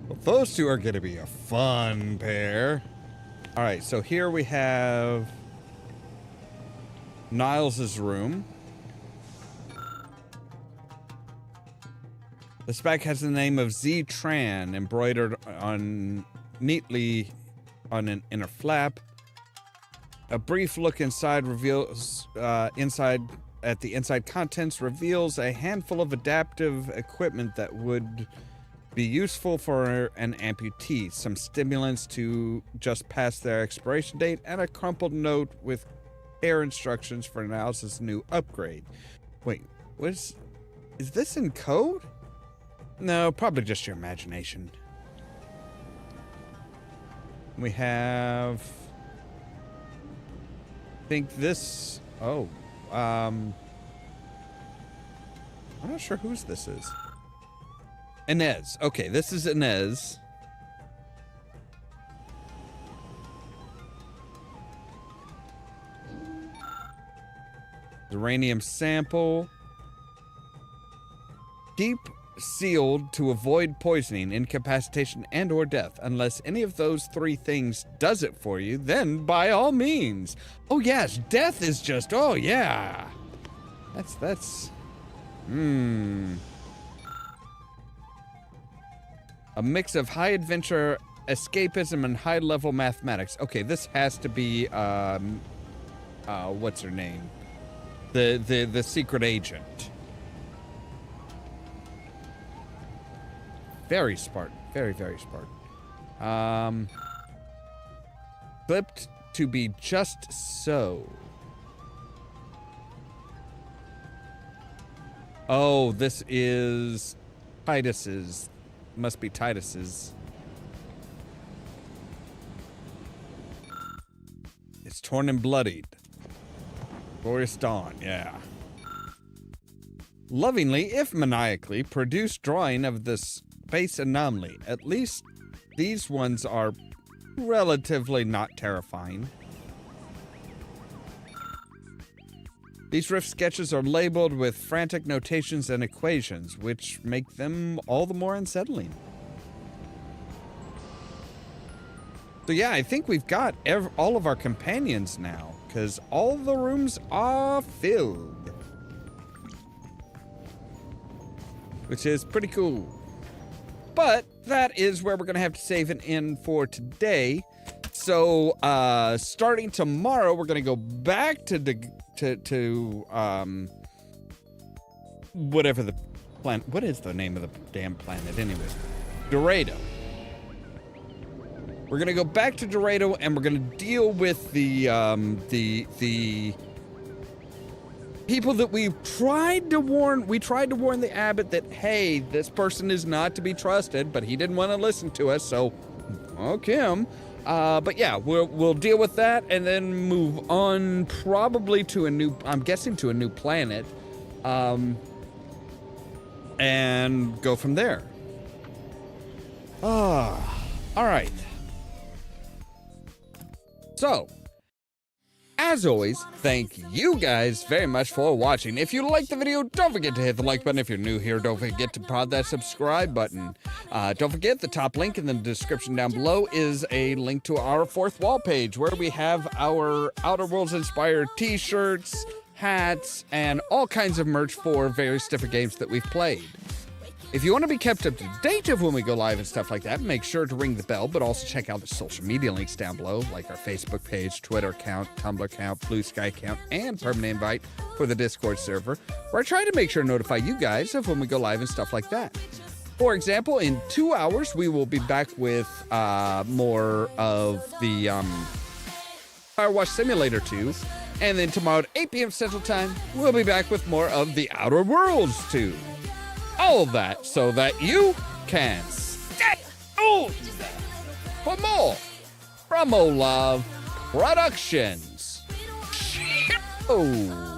Well, those two are going to be a fun pair. All right, so here we have Niles's room. This bag has the name of Z-Tran embroidered on neatly on an inner flap. A brief look inside reveals at the inside contents reveals a handful of adaptive equipment that would be useful for an amputee, some stimulants to just past their expiration date, and a crumpled note with care instructions for Niles's new upgrade. Wait, is this in code? No, probably just your imagination. We have... I think this... Oh. I'm not sure whose this is. Inez. Okay, this is Inez. Zyranium sample. Keep sealed to avoid poisoning, incapacitation, and or death. Unless any of those three things does it for you, then by all means. Oh yes, death is just, oh yeah. That's a mix of high adventure, escapism, and high level mathematics. Okay, this has to be what's her name? The secret agent. Very Spartan. Very, very Spartan. Clipped to be just so. Oh, this is Titus's. Must be Titus's. It's torn and bloodied. Glorious Dawn, yeah. Lovingly, if maniacally, produced drawing of this space anomaly. At least these ones are relatively not terrifying. These rift sketches are labeled with frantic notations and equations, which make them all the more unsettling. So yeah, I think we've got all of our companions now, because all the rooms are filled. Which is pretty cool. But that is where we're going to have to save an end for today. So, starting tomorrow, we're going to go back to whatever the planet. What is the name of the damn planet anyway? Dorado. We're going to go back to Dorado, and we're going to deal with the people that we tried to warn. We tried to warn the abbot that, hey, this person is not to be trusted, but he didn't want to listen to us, so fuck him. But yeah, we'll deal with that and then move on probably to a new, I'm guessing to a new planet, and go from there. All right. So, as always, thank you guys very much for watching. If you liked the video, don't forget to hit the like button. If you're new here, don't forget to prod that subscribe button. Don't forget, the top link in the description down below is a link to our fourth wall page where we have our Outer Worlds inspired t-shirts, hats, and all kinds of merch for various different games that we've played. If you want to be kept up to date of when we go live and stuff like that, make sure to ring the bell, but also check out the social media links down below, like our Facebook page, Twitter account, Tumblr account, Blue Sky account, and permanent invite for the Discord server, where I try to make sure to notify you guys of when we go live and stuff like that. For example, in 2 hours, we will be back with more of the Firewatch Simulator 2, and then tomorrow at 8 p.m. Central Time, we'll be back with more of the Outer Worlds 2. All of that so that you can stay tuned for more from Ollamh Productions. Oh.